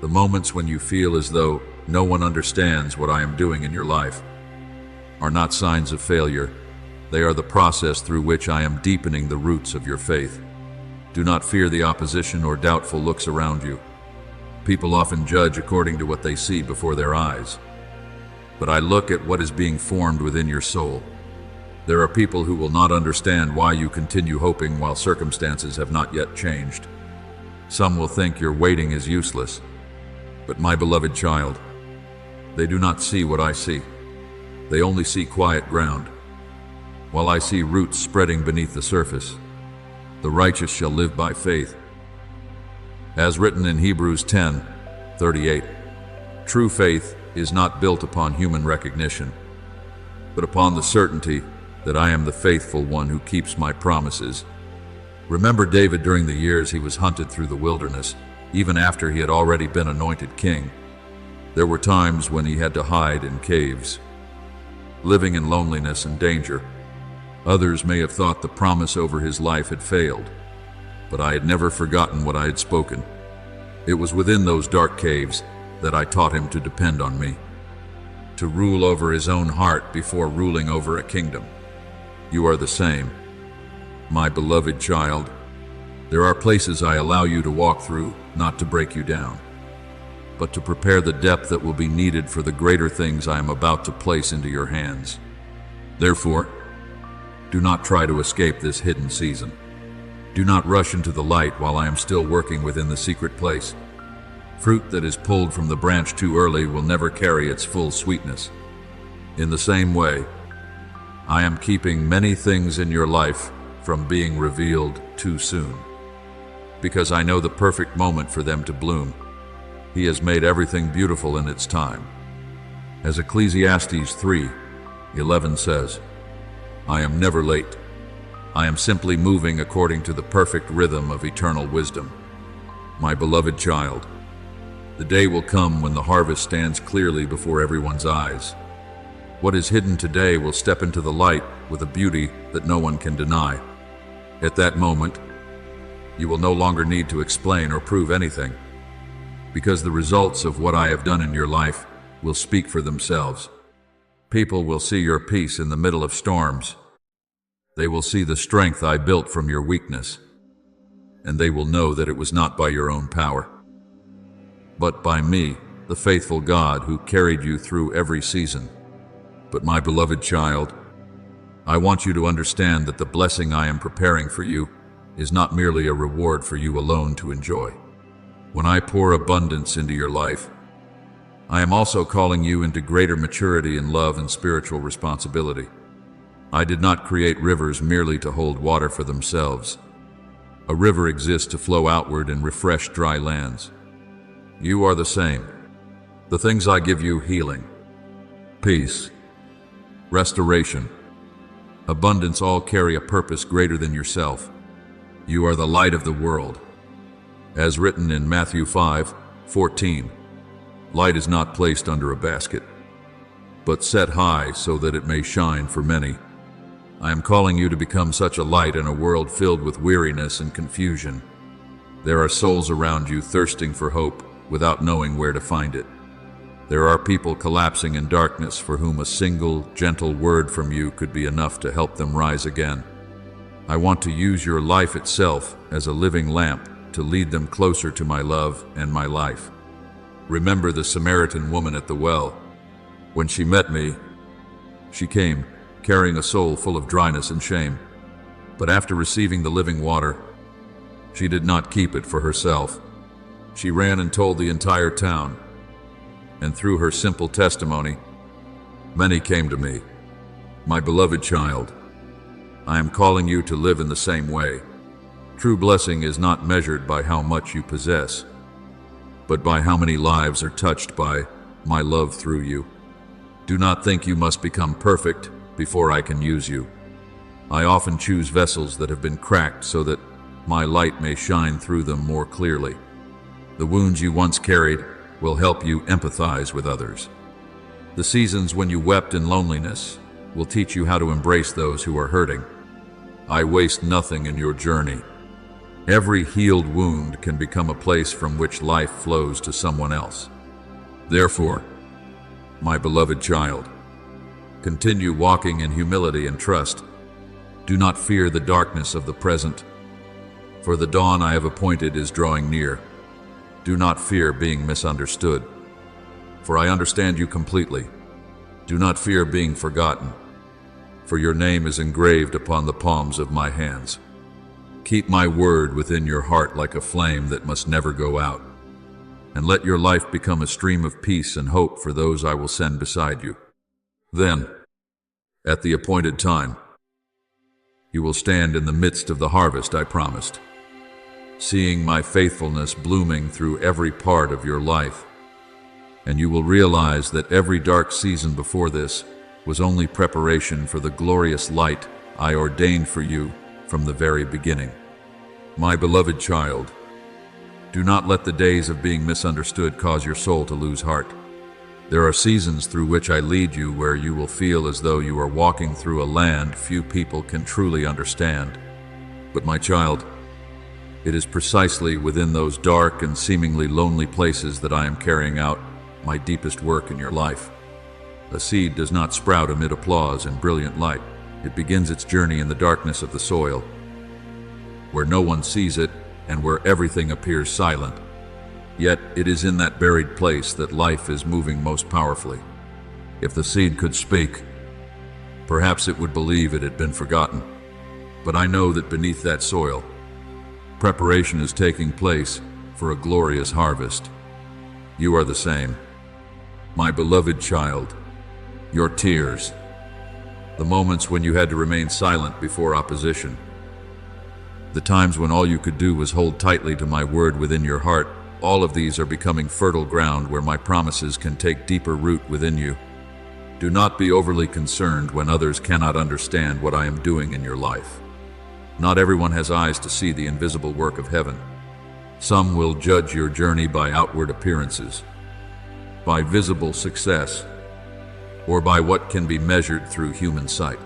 the moments when you feel as though no one understands what I am doing in your life, are not signs of failure. They are the process through which I am deepening the roots of your faith. Do not fear the opposition or doubtful looks around you. People often judge according to what they see before their eyes, but I look at what is being formed within your soul. There are people who will not understand why you continue hoping while circumstances have not yet changed. Some will think your waiting is useless, but my beloved child, they do not see what I see. They only see quiet ground, while I see roots spreading beneath the surface. The righteous shall live by faith. As written in Hebrews 10:38, true faith is not built upon human recognition, but upon the certainty that I am the faithful one who keeps my promises. Remember David during the years he was hunted through the wilderness, even after he had already been anointed king. There were times when he had to hide in caves, living in loneliness and danger. Others may have thought the promise over his life had failed, but I had never forgotten what I had spoken. It was within those dark caves that I taught him to depend on me, to rule over his own heart before ruling over a kingdom. You are the same. My beloved child, there are places I allow you to walk through, not to break you down, but to prepare the depth that will be needed for the greater things I am about to place into your hands. Therefore, do not try to escape this hidden season. Do not rush into the light while I am still working within the secret place. Fruit that is pulled from the branch too early will never carry its full sweetness. In the same way, I am keeping many things in your life from being revealed too soon, because I know the perfect moment for them to bloom. He has made everything beautiful in its time. As Ecclesiastes 3:11 says, I am never late. I am simply moving according to the perfect rhythm of eternal wisdom. My beloved child, the day will come when the harvest stands clearly before everyone's eyes. What is hidden today will step into the light with a beauty that no one can deny. At that moment, you will no longer need to explain or prove anything, because the results of what I have done in your life will speak for themselves. People will see your peace in the middle of storms. They will see the strength I built from your weakness, and they will know that it was not by your own power, but by me, the faithful God who carried you through every season. But my beloved child, I want you to understand that the blessing I am preparing for you is not merely a reward for you alone to enjoy. When I pour abundance into your life, I am also calling you into greater maturity in love and spiritual responsibility. I did not create rivers merely to hold water for themselves. A river exists to flow outward and refresh dry lands. You are the same. The things I give you: healing, peace, restoration, abundance, all carry a purpose greater than yourself. You are the light of the world. As written in Matthew 5:14, light is not placed under a basket, but set high so that it may shine for many. I am calling you to become such a light in a world filled with weariness and confusion. There are souls around you thirsting for hope without knowing where to find it. There are people collapsing in darkness for whom a single, gentle word from you could be enough to help them rise again. I want to use your life itself as a living lamp to lead them closer to my love and my life. Remember the Samaritan woman at the well. When she met me, she came carrying a soul full of dryness and shame. But after receiving the living water, she did not keep it for herself. She ran and told the entire town. And through her simple testimony, many came to me. My beloved child, I am calling you to live in the same way. True blessing is not measured by how much you possess, but by how many lives are touched by my love through you. Do not think you must become perfect before I can use you. I often choose vessels that have been cracked so that my light may shine through them more clearly. The wounds you once carried will help you empathize with others. The seasons when you wept in loneliness will teach you how to embrace those who are hurting. I waste nothing in your journey. Every healed wound can become a place from which life flows to someone else. Therefore, my beloved child, continue walking in humility and trust. Do not fear the darkness of the present, for the dawn I have appointed is drawing near. Do not fear being misunderstood, for I understand you completely. Do not fear being forgotten, for your name is engraved upon the palms of my hands. Keep my word within your heart like a flame that must never go out, and let your life become a stream of peace and hope for those I will send beside you. Then, at the appointed time, you will stand in the midst of the harvest I promised, seeing my faithfulness blooming through every part of your life. And you will realize that every dark season before this was only preparation for the glorious light I ordained for you from the very beginning. My beloved child, do not let the days of being misunderstood cause your soul to lose heart. There are seasons through which I lead you where you will feel as though you are walking through a land few people can truly understand. But my child, it is precisely within those dark and seemingly lonely places that I am carrying out my deepest work in your life. A seed does not sprout amid applause and brilliant light. It begins its journey in the darkness of the soil, where no one sees it and where everything appears silent. Yet it is in that buried place that life is moving most powerfully. If the seed could speak, perhaps it would believe it had been forgotten. But I know that beneath that soil, Preparation is taking place for a glorious harvest. You are the same. My beloved child, your tears, the moments when you had to remain silent before opposition, the times when all you could do was hold tightly to my word within your heart, all of these are becoming fertile ground where my promises can take deeper root within you. Do not be overly concerned when others cannot understand what I am doing in your life. Not everyone has eyes to see the invisible work of heaven. Some will judge your journey by outward appearances, by visible success, or by what can be measured through human sight.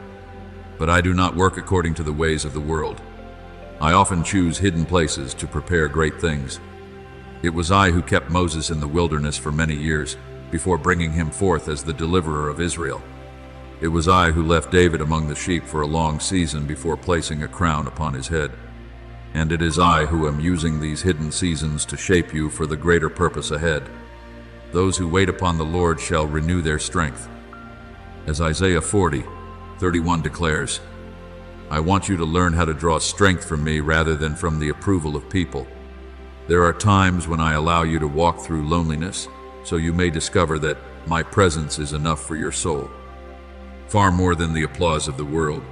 But I do not work according to the ways of the world. I often choose hidden places to prepare great things. It was I who kept Moses in the wilderness for many years, before bringing him forth as the deliverer of Israel. It was I who left David among the sheep for a long season before placing a crown upon his head. And it is I who am using these hidden seasons to shape you for the greater purpose ahead. Those who wait upon the Lord shall renew their strength. As Isaiah 40:31 declares, I want you to learn how to draw strength from me rather than from the approval of people. There are times when I allow you to walk through loneliness, so you may discover that my presence is enough for your soul, far more than the applause of the world.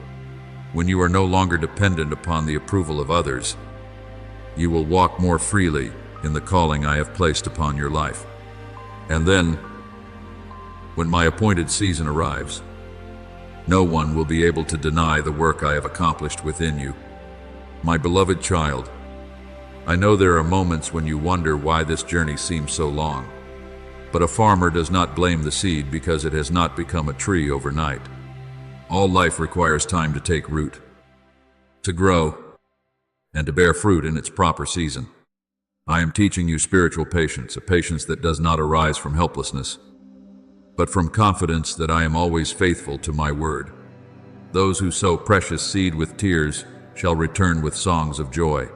When you are no longer dependent upon the approval of others, you will walk more freely in the calling I have placed upon your life. And then, when my appointed season arrives, no one will be able to deny the work I have accomplished within you. My beloved child, I know there are moments when you wonder why this journey seems so long, but a farmer does not blame the seed because it has not become a tree overnight. All life requires time to take root, to grow, and to bear fruit in its proper season. I am teaching you spiritual patience, a patience that does not arise from helplessness, but from confidence that I am always faithful to my word. Those who sow precious seed with tears shall return with songs of joy.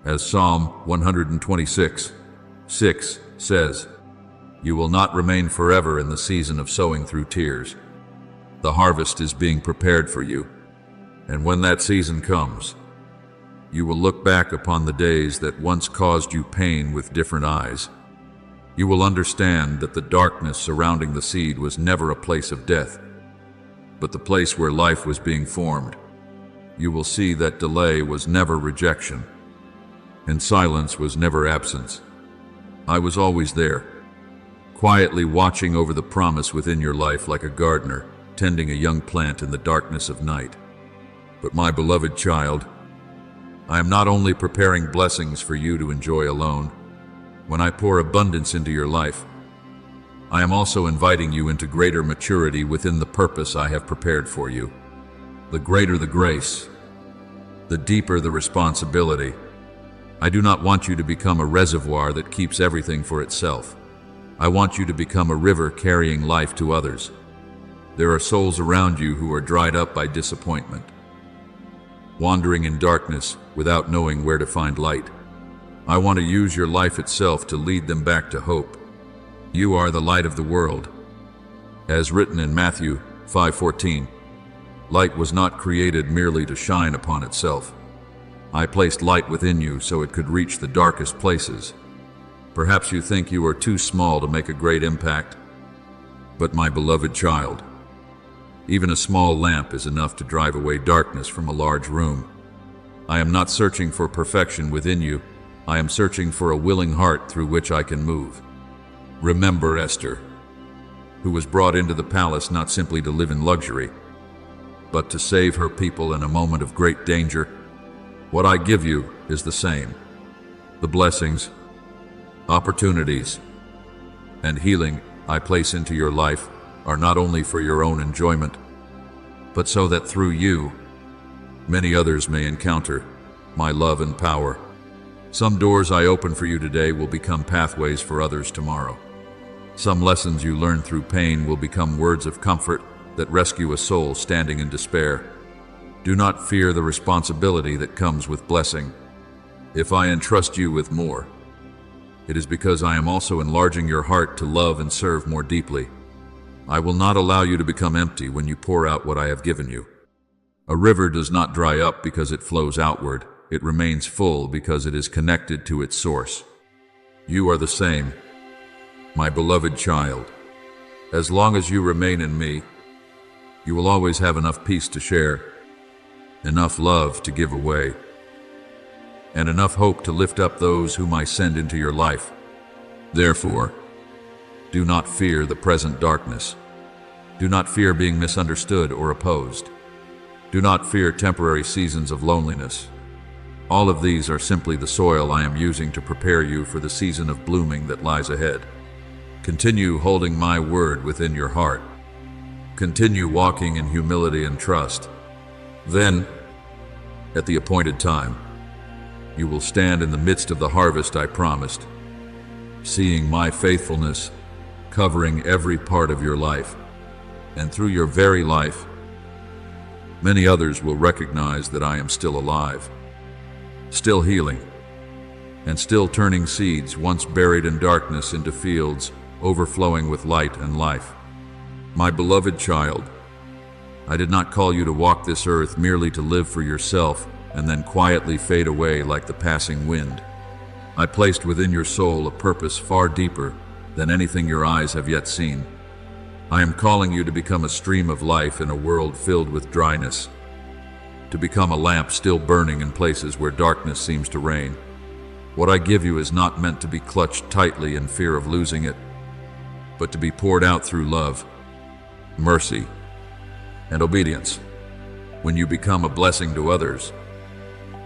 As Psalm 126:6 says, you will not remain forever in the season of sowing through tears. The harvest is being prepared for you, and when that season comes, you will look back upon the days that once caused you pain with different eyes. You will understand that the darkness surrounding the seed was never a place of death, but the place where life was being formed. You will see that delay was never rejection, and silence was never absence. I was always there, quietly watching over the promise within your life like a gardener, tending a young plant in the darkness of night. But my beloved child, I am not only preparing blessings for you to enjoy alone. When I pour abundance into your life, I am also inviting you into greater maturity within the purpose I have prepared for you. The greater the grace, the deeper the responsibility. I do not want you to become a reservoir that keeps everything for itself. I want you to become a river carrying life to others. There are souls around you who are dried up by disappointment, wandering in darkness without knowing where to find light. I want to use your life itself to lead them back to hope. You are the light of the world. As written in Matthew 5:14, light was not created merely to shine upon itself. I placed light within you so it could reach the darkest places. Perhaps you think you are too small to make a great impact, but my beloved child, even a small lamp is enough to drive away darkness from a large room. I am not searching for perfection within you. I am searching for a willing heart through which I can move. Remember Esther, who was brought into the palace not simply to live in luxury, but to save her people in a moment of great danger. What I give you is the same. The blessings, opportunities, and healing I place into your life are not only for your own enjoyment, but so that through you, many others may encounter my love and power. Some doors I open for you today will become pathways for others tomorrow. Some lessons you learn through pain will become words of comfort that rescue a soul standing in despair. Do not fear the responsibility that comes with blessing. If I entrust you with more, it is because I am also enlarging your heart to love and serve more deeply. I will not allow you to become empty when you pour out what I have given you. A river does not dry up because it flows outward. it remains full because it is connected to its source. You are the same, my beloved child. As long as you remain in me, you will always have enough peace to share, enough love to give away, and enough hope to lift up those whom I send into your life. Therefore, do not fear the present darkness. Do not fear being misunderstood or opposed. Do not fear temporary seasons of loneliness. All of these are simply the soil I am using to prepare you for the season of blooming that lies ahead. Continue holding my word within your heart. Continue walking in humility and trust. Then, at the appointed time, you will stand in the midst of the harvest I promised, seeing my faithfulness covering every part of your life. And through your very life, many others will recognize that I am still alive, still healing, and still turning seeds once buried in darkness into fields overflowing with light and life. My beloved child, I did not call you to walk this earth merely to live for yourself and then quietly fade away like the passing wind. I placed within your soul a purpose far deeper than anything your eyes have yet seen. I am calling you to become a stream of life in a world filled with dryness, to become a lamp still burning in places where darkness seems to reign. What I give you is not meant to be clutched tightly in fear of losing it, but to be poured out through love, mercy, and obedience. When you become a blessing to others,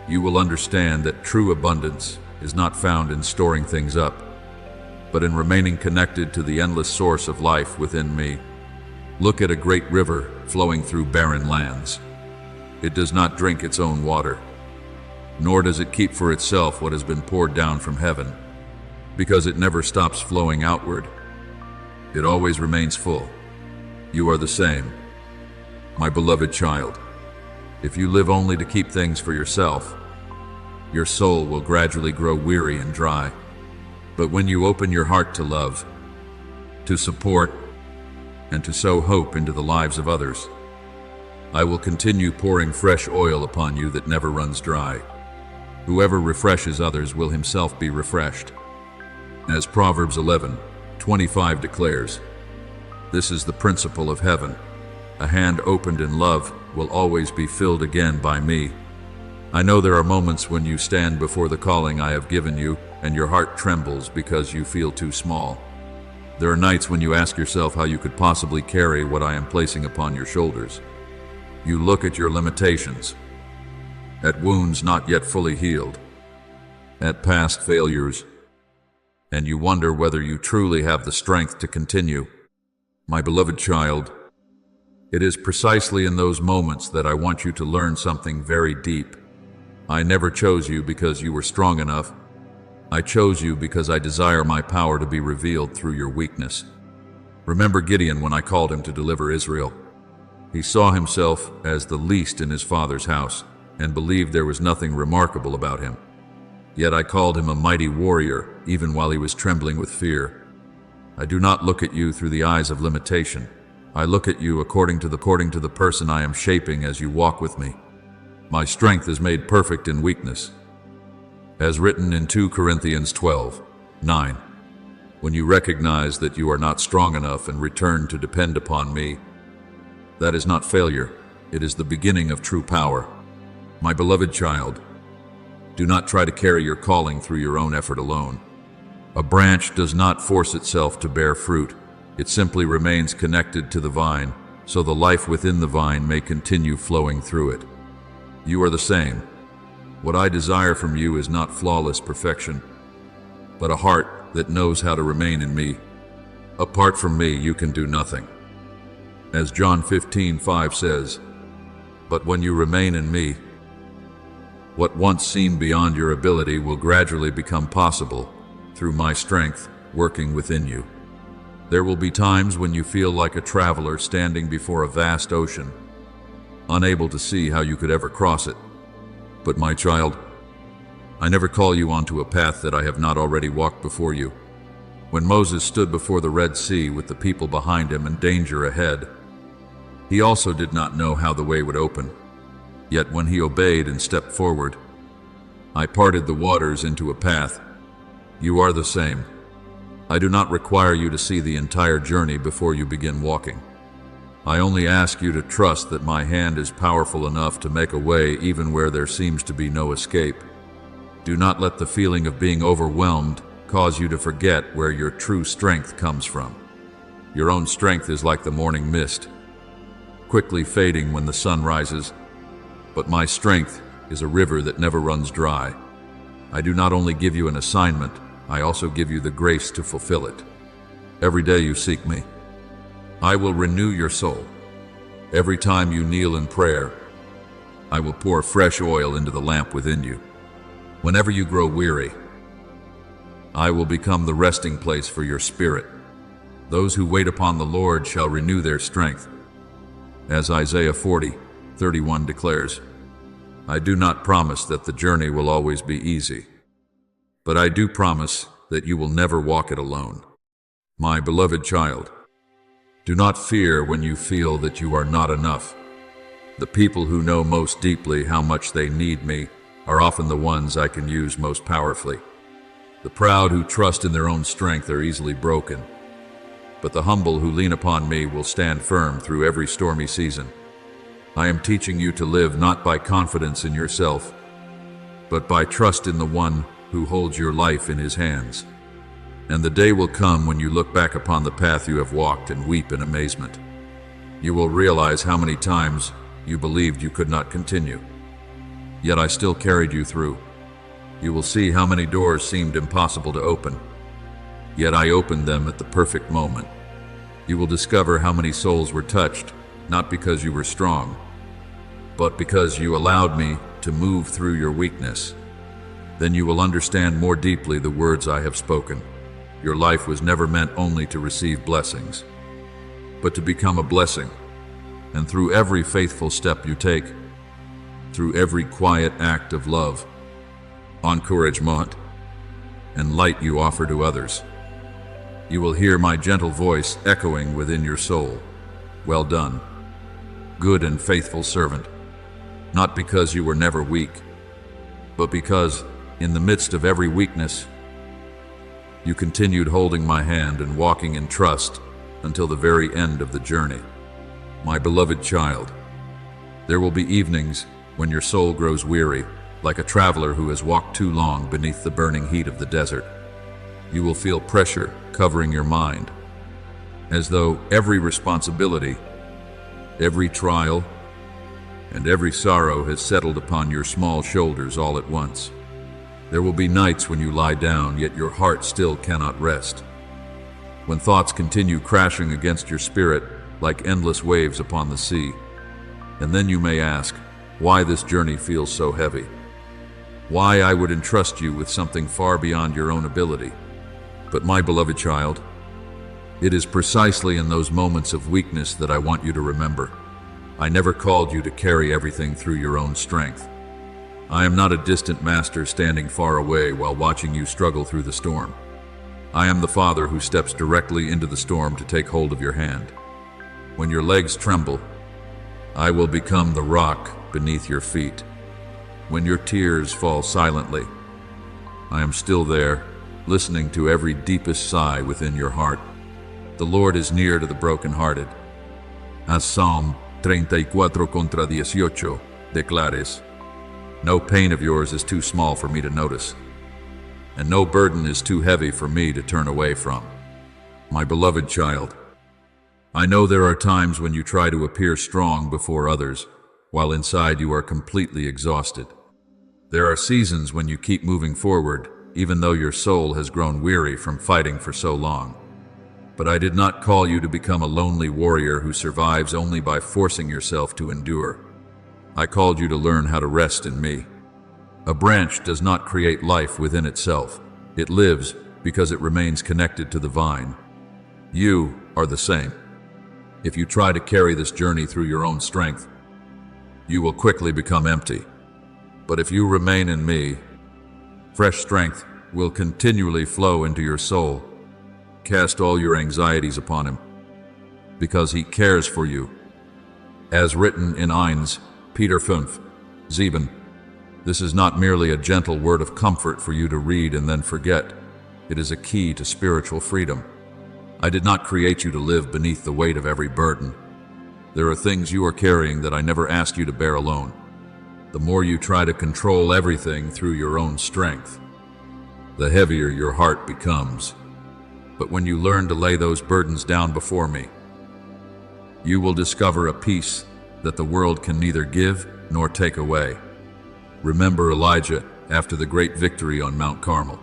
you will understand that true abundance is not found in storing things up, but in remaining connected to the endless source of life within me. Look at a great river flowing through barren lands. It does not drink its own water, nor does it keep for itself what has been poured down from heaven, because it never stops flowing outward. It always remains full. You are the same, my beloved child. If you live only to keep things for yourself, your soul will gradually grow weary and dry. But when you open your heart to love, to support, and to sow hope into the lives of others, I will continue pouring fresh oil upon you that never runs dry. Whoever refreshes others will himself be refreshed. As Proverbs 11:25 declares, this is the principle of heaven. A hand opened in love will always be filled again by me. I know there are moments when you stand before the calling I have given you, and your heart trembles because you feel too small. There are nights when you ask yourself how you could possibly carry what I am placing upon your shoulders. You look at your limitations, at wounds not yet fully healed, at past failures, and you wonder whether you truly have the strength to continue. My beloved child, it is precisely in those moments that I want you to learn something very deep. I never chose you because you were strong enough. I chose you because I desire my power to be revealed through your weakness. Remember Gideon when I called him to deliver Israel. He saw himself as the least in his father's house and believed there was nothing remarkable about him. Yet I called him a mighty warrior even while he was trembling with fear. I do not look at you through the eyes of limitation. I look at you according to the person I am shaping as you walk with me. My strength is made perfect in weakness. As written in 2 Corinthians 12:9, when you recognize that you are not strong enough and return to depend upon me, that is not failure, it is the beginning of true power. My beloved child, do not try to carry your calling through your own effort alone. A branch does not force itself to bear fruit. It simply remains connected to the vine, so the life within the vine may continue flowing through it. You are the same. What I desire from you is not flawless perfection, but a heart that knows how to remain in me. Apart from me, you can do nothing. As John 15:5 says, but when you remain in me, what once seemed beyond your ability will gradually become possible through my strength working within you. There will be times when you feel like a traveler standing before a vast ocean, unable to see how you could ever cross it. But my child, I never call you onto a path that I have not already walked before you. When Moses stood before the Red Sea with the people behind him and danger ahead, he also did not know how the way would open. Yet when he obeyed and stepped forward, I parted the waters into a path. You are the same. I do not require you to see the entire journey before you begin walking. I only ask you to trust that my hand is powerful enough to make a way even where there seems to be no escape. Do not let the feeling of being overwhelmed cause you to forget where your true strength comes from. Your own strength is like the morning mist, quickly fading when the sun rises. But my strength is a river that never runs dry. I do not only give you an assignment, I also give you the grace to fulfill it. Every day you seek me, I will renew your soul. Every time you kneel in prayer, I will pour fresh oil into the lamp within you. Whenever you grow weary, I will become the resting place for your spirit. Those who wait upon the Lord shall renew their strength. As Isaiah 40:31 declares, I do not promise that the journey will always be easy, but I do promise that you will never walk it alone. My beloved child, do not fear when you feel that you are not enough. The people who know most deeply how much they need me are often the ones I can use most powerfully. The proud who trust in their own strength are easily broken, but the humble who lean upon me will stand firm through every stormy season. I am teaching you to live not by confidence in yourself, but by trust in the one who holds your life in his hands. And the day will come when you look back upon the path you have walked and weep in amazement. You will realize how many times you believed you could not continue, yet I still carried you through. You will see how many doors seemed impossible to open, yet I opened them at the perfect moment. You will discover how many souls were touched, not because you were strong, but because you allowed me to move through your weakness. Then you will understand more deeply the words I have spoken. Your life was never meant only to receive blessings, but to become a blessing. And through every faithful step you take, through every quiet act of love, encouragement, and light you offer to others, you will hear my gentle voice echoing within your soul. Well done, good and faithful servant. Not because you were never weak, but because, in the midst of every weakness, you continued holding my hand and walking in trust until the very end of the journey. My beloved child, there will be evenings when your soul grows weary, like a traveler who has walked too long beneath the burning heat of the desert. You will feel pressure covering your mind, as though every responsibility, every trial, and every sorrow has settled upon your small shoulders all at once. There will be nights when you lie down, yet your heart still cannot rest. When thoughts continue crashing against your spirit like endless waves upon the sea. And then you may ask, why this journey feels so heavy? Why I would entrust you with something far beyond your own ability. But my beloved child, it is precisely in those moments of weakness that I want you to remember. I never called you to carry everything through your own strength. I am not a distant master standing far away while watching you struggle through the storm. I am the Father who steps directly into the storm to take hold of your hand. When your legs tremble, I will become the rock beneath your feet. When your tears fall silently, I am still there, listening to every deepest sigh within your heart. The Lord is near to the brokenhearted. As Psalm 34:18 declares, no pain of yours is too small for me to notice, and no burden is too heavy for me to turn away from. My beloved child, I know there are times when you try to appear strong before others, while inside you are completely exhausted. There are seasons when you keep moving forward, even though your soul has grown weary from fighting for so long. But I did not call you to become a lonely warrior who survives only by forcing yourself to endure. I called you to learn how to rest in me. A branch does not create life within itself. It lives because it remains connected to the vine. You are the same. If you try to carry this journey through your own strength, you will quickly become empty. But if you remain in me, fresh strength will continually flow into your soul. Cast all your anxieties upon him, because he cares for you. As written in 1 Peter 5:7, This is not merely a gentle word of comfort for you to read and then forget. It is a key to spiritual freedom. I did not create you to live beneath the weight of every burden. There are things you are carrying that I never asked you to bear alone. The more you try to control everything through your own strength, the heavier your heart becomes. But when you learn to lay those burdens down before me, you will discover a peace that the world can neither give nor take away. Remember Elijah after the great victory on Mount Carmel.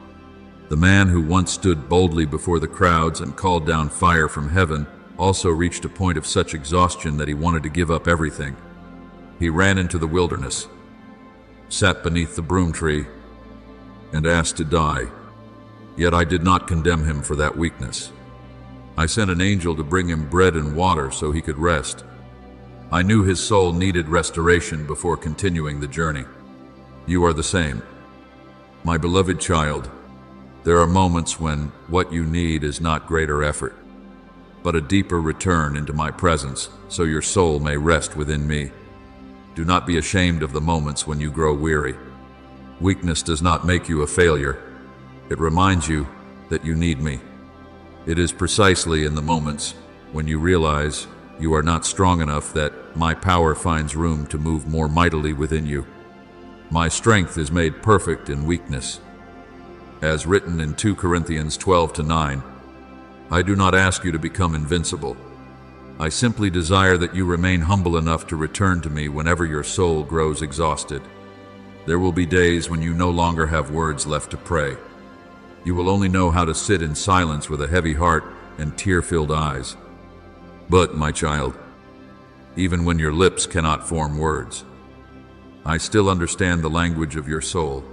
The man who once stood boldly before the crowds and called down fire from heaven also reached a point of such exhaustion that he wanted to give up everything. He ran into the wilderness, sat beneath the broom tree, and asked to die. Yet I did not condemn him for that weakness. I sent an angel to bring him bread and water so he could rest. I knew his soul needed restoration before continuing the journey. You are the same. My beloved child, there are moments when what you need is not greater effort, but a deeper return into my presence so your soul may rest within me. Do not be ashamed of the moments when you grow weary. Weakness does not make you a failure. It reminds you that you need me. It is precisely in the moments when you realize you are not strong enough that my power finds room to move more mightily within you. My strength is made perfect in weakness. As written in 2 Corinthians 12-9, I do not ask you to become invincible. I simply desire that you remain humble enough to return to me whenever your soul grows exhausted. There will be days when you no longer have words left to pray. You will only know how to sit in silence with a heavy heart and tear-filled eyes. But, my child, even when your lips cannot form words, I still understand the language of your soul.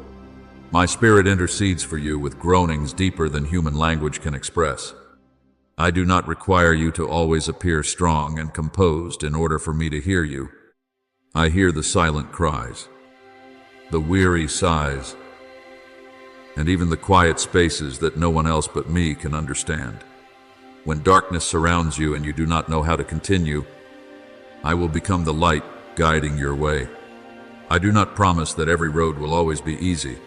My spirit intercedes for you with groanings deeper than human language can express. I do not require you to always appear strong and composed in order for me to hear you. I hear the silent cries, the weary sighs, and even the quiet spaces that no one else but me can understand. When darkness surrounds you and you do not know how to continue, I will become the light guiding your way. I do not promise that every road will always be easy,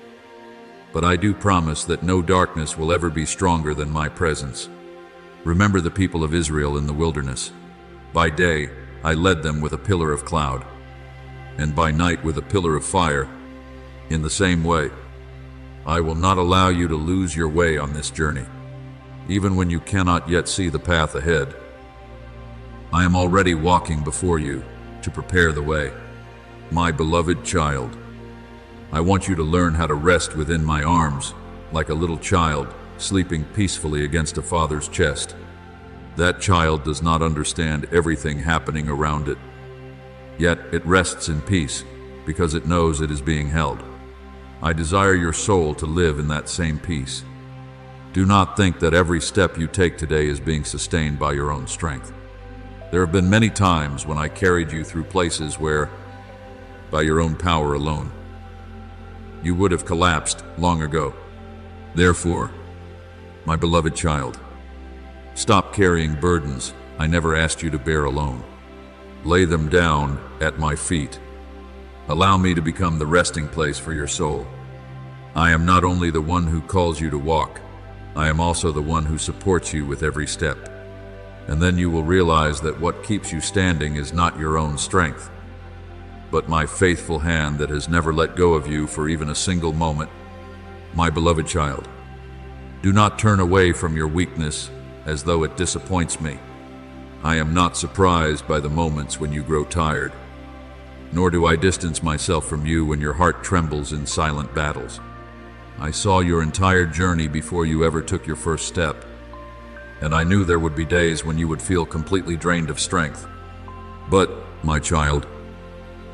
but I do promise that no darkness will ever be stronger than my presence. Remember the people of Israel in the wilderness. By day, I led them with a pillar of cloud, and by night with a pillar of fire. In the same way, I will not allow you to lose your way on this journey, even when you cannot yet see the path ahead. I am already walking before you to prepare the way. My beloved child, I want you to learn how to rest within my arms, like a little child sleeping peacefully against a father's chest. That child does not understand everything happening around it, yet it rests in peace because it knows it is being held. I desire your soul to live in that same peace. Do not think that every step you take today is being sustained by your own strength. There have been many times when I carried you through places where, by your own power alone, you would have collapsed long ago. Therefore, my beloved child, stop carrying burdens I never asked you to bear alone. Lay them down at my feet. Allow me to become the resting place for your soul. I am not only the one who calls you to walk, I am also the one who supports you with every step. And then you will realize that what keeps you standing is not your own strength, but my faithful hand that has never let go of you for even a single moment. My beloved child, do not turn away from your weakness as though it disappoints me. I am not surprised by the moments when you grow tired, nor do I distance myself from you when your heart trembles in silent battles. I saw your entire journey before you ever took your first step, and I knew there would be days when you would feel completely drained of strength. But, my child,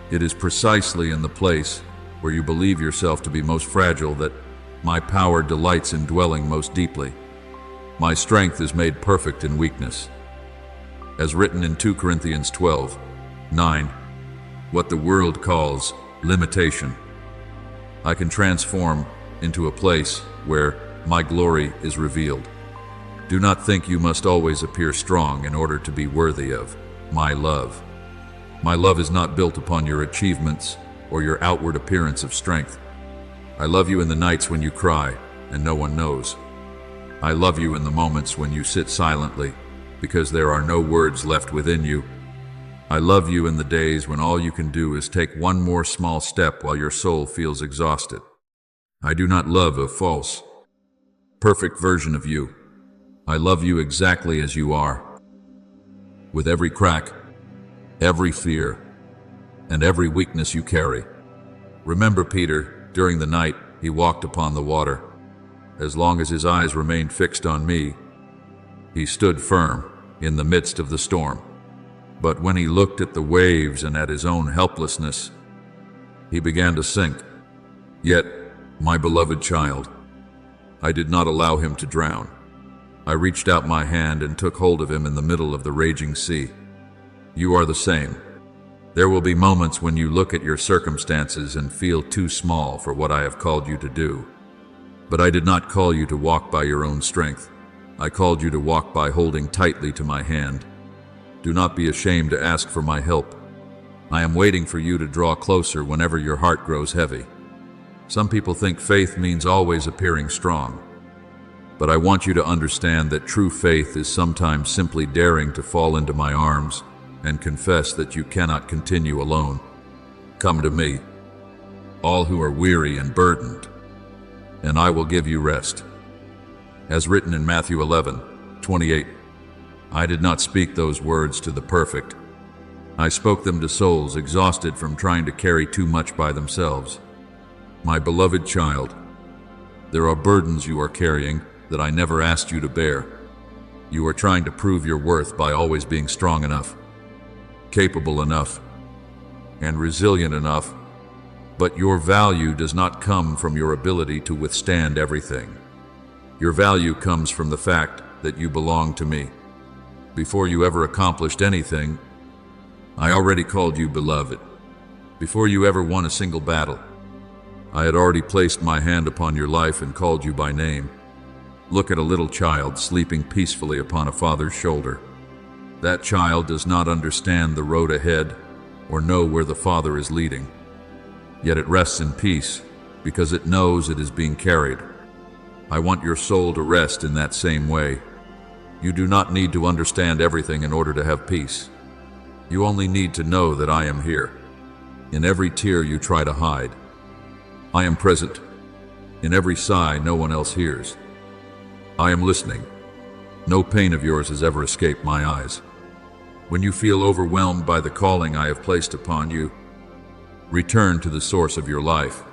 it is precisely in the place where you believe yourself to be most fragile that my power delights in dwelling most deeply. My strength is made perfect in weakness. As written in 2 Corinthians 12:9, what the world calls limitation, I can transform into a place where my glory is revealed. Do not think you must always appear strong in order to be worthy of my love. My love is not built upon your achievements, or your outward appearance of strength. I love you in the nights when you cry and no one knows. I love you in the moments when you sit silently because there are no words left within you. I love you in the days when all you can do is take one more small step while your soul feels exhausted. I do not love a false, perfect version of you. I love you exactly as you are, with every crack, every fear, and every weakness you carry. Remember Peter, during the night he walked upon the water. As long as his eyes remained fixed on me, he stood firm in the midst of the storm. But when he looked at the waves and at his own helplessness, he began to sink. Yet, my beloved child, I did not allow him to drown. I reached out my hand and took hold of him in the middle of the raging sea. You are the same. There will be moments when you look at your circumstances and feel too small for what I have called you to do. But I did not call you to walk by your own strength. I called you to walk by holding tightly to my hand. Do not be ashamed to ask for my help. I am waiting for you to draw closer whenever your heart grows heavy. Some people think faith means always appearing strong. But I want you to understand that true faith is sometimes simply daring to fall into my arms and confess that you cannot continue alone. Come to me, all who are weary and burdened, and I will give you rest. As written in Matthew 11:28, I did not speak those words to the perfect. I spoke them to souls exhausted from trying to carry too much by themselves. My beloved child, there are burdens you are carrying that I never asked you to bear. You are trying to prove your worth by always being strong enough, capable enough, and resilient enough, but your value does not come from your ability to withstand everything. Your value comes from the fact that you belong to me. Before you ever accomplished anything, I already called you beloved. Before you ever won a single battle, I had already placed my hand upon your life and called you by name. Look at a little child sleeping peacefully upon a father's shoulder. That child does not understand the road ahead or know where the father is leading. Yet it rests in peace because it knows it is being carried. I want your soul to rest in that same way. You do not need to understand everything in order to have peace. You only need to know that I am here. In every tear you try to hide, I am present. In every sigh no one else hears, I am listening. No pain of yours has ever escaped my eyes. When you feel overwhelmed by the calling I have placed upon you, return to the source of your life.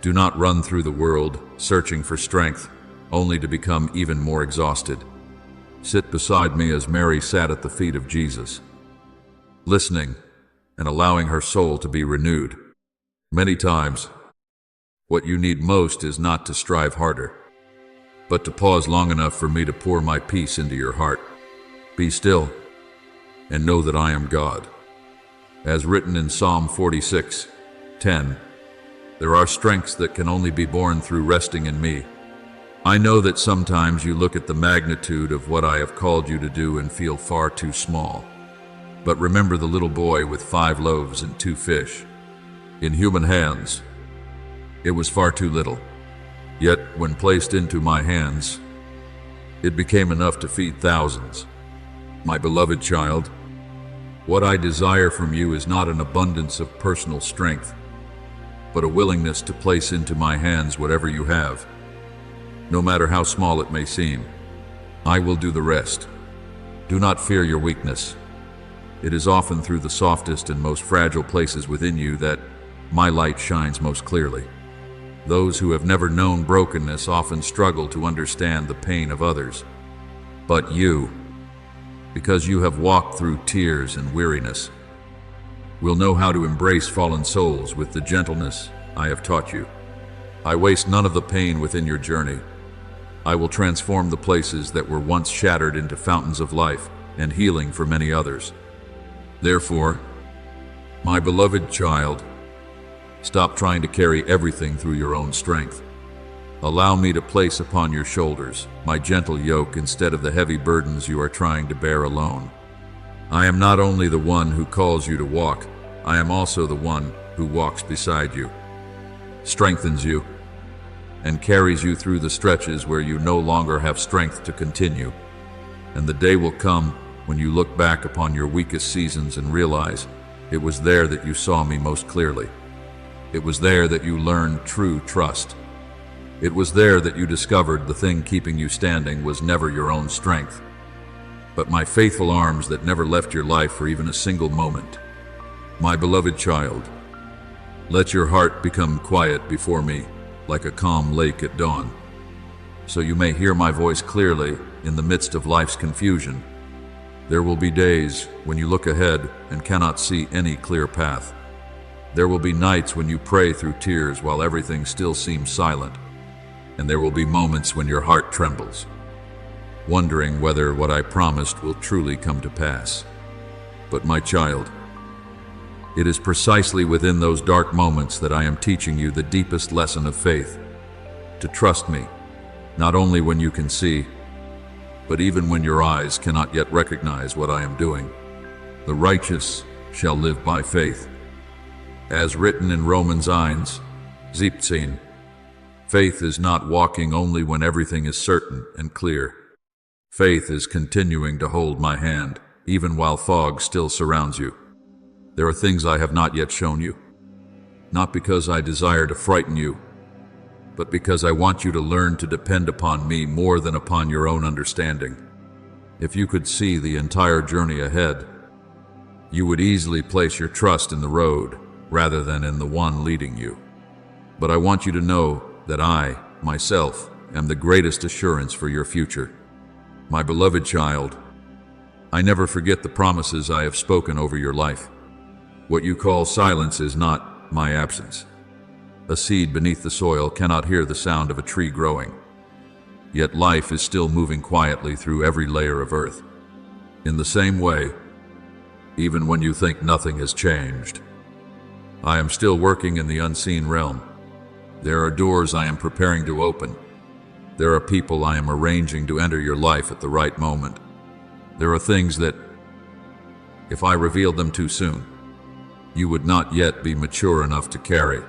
Do not run through the world searching for strength, only to become even more exhausted. Sit beside me as Mary sat at the feet of Jesus, listening and allowing her soul to be renewed. Many times, what you need most is not to strive harder, but to pause long enough for me to pour my peace into your heart. Be still and know that I am God. As written in Psalm 46:10, there are strengths that can only be born through resting in me. I know that sometimes you look at the magnitude of what I have called you to do and feel far too small. But remember the little boy with 5 loaves and 2 fish. In human hands, it was far too little. Yet, when placed into my hands, it became enough to feed thousands. My beloved child, what I desire from you is not an abundance of personal strength, but a willingness to place into my hands whatever you have, no matter how small it may seem. I will do the rest. Do not fear your weakness. It is often through the softest and most fragile places within you that my light shines most clearly. Those who have never known brokenness often struggle to understand the pain of others. But you, because you have walked through tears and weariness, will know how to embrace fallen souls with the gentleness I have taught you. I waste none of the pain within your journey. I will transform the places that were once shattered into fountains of life and healing for many others. Therefore, my beloved child, stop trying to carry everything through your own strength. Allow me to place upon your shoulders my gentle yoke instead of the heavy burdens you are trying to bear alone. I am not only the one who calls you to walk, I am also the one who who walks beside you, strengthens you, and carries you through the stretches where you no longer have strength to continue. And the day will come when you look back upon your weakest seasons and realize it was there that you saw me most clearly. It was there that you learned true trust. It was there that you discovered the thing keeping you standing was never your own strength, but my faithful arms that never left your life for even a single moment. My beloved child, let your heart become quiet before me, like a calm lake at dawn, so you may hear my voice clearly in the midst of life's confusion. There will be days when you look ahead and cannot see any clear path. There will be nights when you pray through tears while everything still seems silent. And there will be moments when your heart trembles, wondering whether what I promised will truly come to pass. But my child, it is precisely within those dark moments that I am teaching you the deepest lesson of faith, to trust me, not only when you can see, but even when your eyes cannot yet recognize what I am doing. The righteous shall live by faith. As written in Romans 17, faith is not walking only when everything is certain and clear. Faith is continuing to hold my hand, even while fog still surrounds you. There are things I have not yet shown you, not because I desire to frighten you, but because I want you to learn to depend upon me more than upon your own understanding. If you could see the entire journey ahead, you would easily place your trust in the road rather than in the one leading you. But I want you to know that I, myself, am the greatest assurance for your future. My beloved child, I never forget the promises I have spoken over your life. What you call silence is not my absence. A seed beneath the soil cannot hear the sound of a tree growing. Yet life is still moving quietly through every layer of earth. In the same way, even when you think nothing has changed, I am still working in the unseen realm. There are doors I am preparing to open. There are people I am arranging to enter your life at the right moment. There are things that, if I revealed them too soon, you would not yet be mature enough to carry.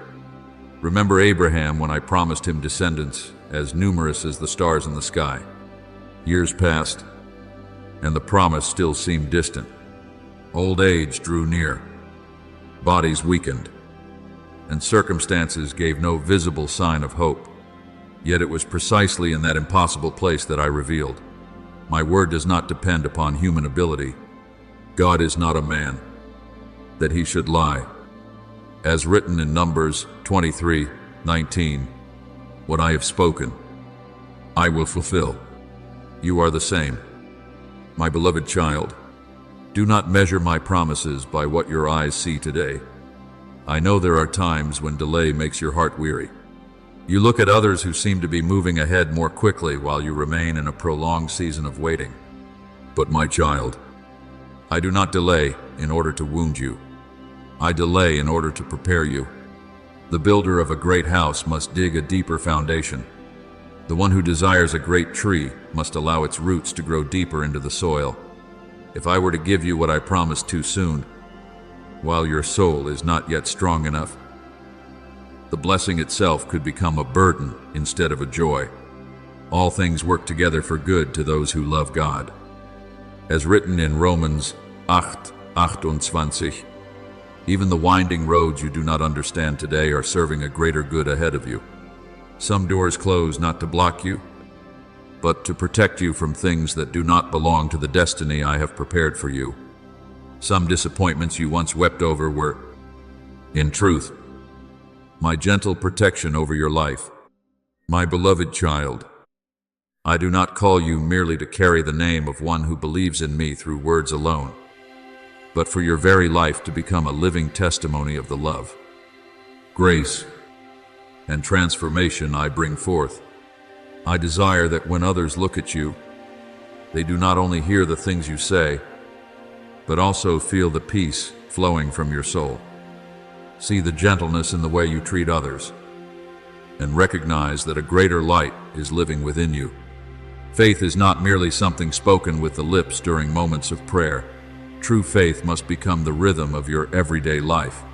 Remember Abraham when I promised him descendants as numerous as the stars in the sky. Years passed, and the promise still seemed distant. Old age drew near. Bodies weakened, and circumstances gave no visible sign of hope. Yet it was precisely in that impossible place that I revealed. My word does not depend upon human ability. God is not a man, that he should lie. As written in Numbers 23:19, what I have spoken, I will fulfill. You are the same. My beloved child, do not measure my promises by what your eyes see today. I know there are times when delay makes your heart weary. You look at others who seem to be moving ahead more quickly while you remain in a prolonged season of waiting. But my child, I do not delay in order to wound you. I delay in order to prepare you. The builder of a great house must dig a deeper foundation. The one who desires a great tree must allow its roots to grow deeper into the soil. If I were to give you what I promised too soon, while your soul is not yet strong enough, the blessing itself could become a burden instead of a joy. All things work together for good to those who love God. As written in Romans 8:28, even the winding roads you do not understand today are serving a greater good ahead of you. Some doors close not to block you, but to protect you from things that do not belong to the destiny I have prepared for you. Some disappointments you once wept over were, in truth, my gentle protection over your life. My beloved child, I do not call you merely to carry the name of one who believes in me through words alone, but for your very life to become a living testimony of the love, grace, and transformation I bring forth. I desire that when others look at you, they do not only hear the things you say, but also feel the peace flowing from your soul. See the gentleness in the way you treat others, and recognize that a greater light is living within you. Faith is not merely something spoken with the lips during moments of prayer. True faith must become the rhythm of your everyday life.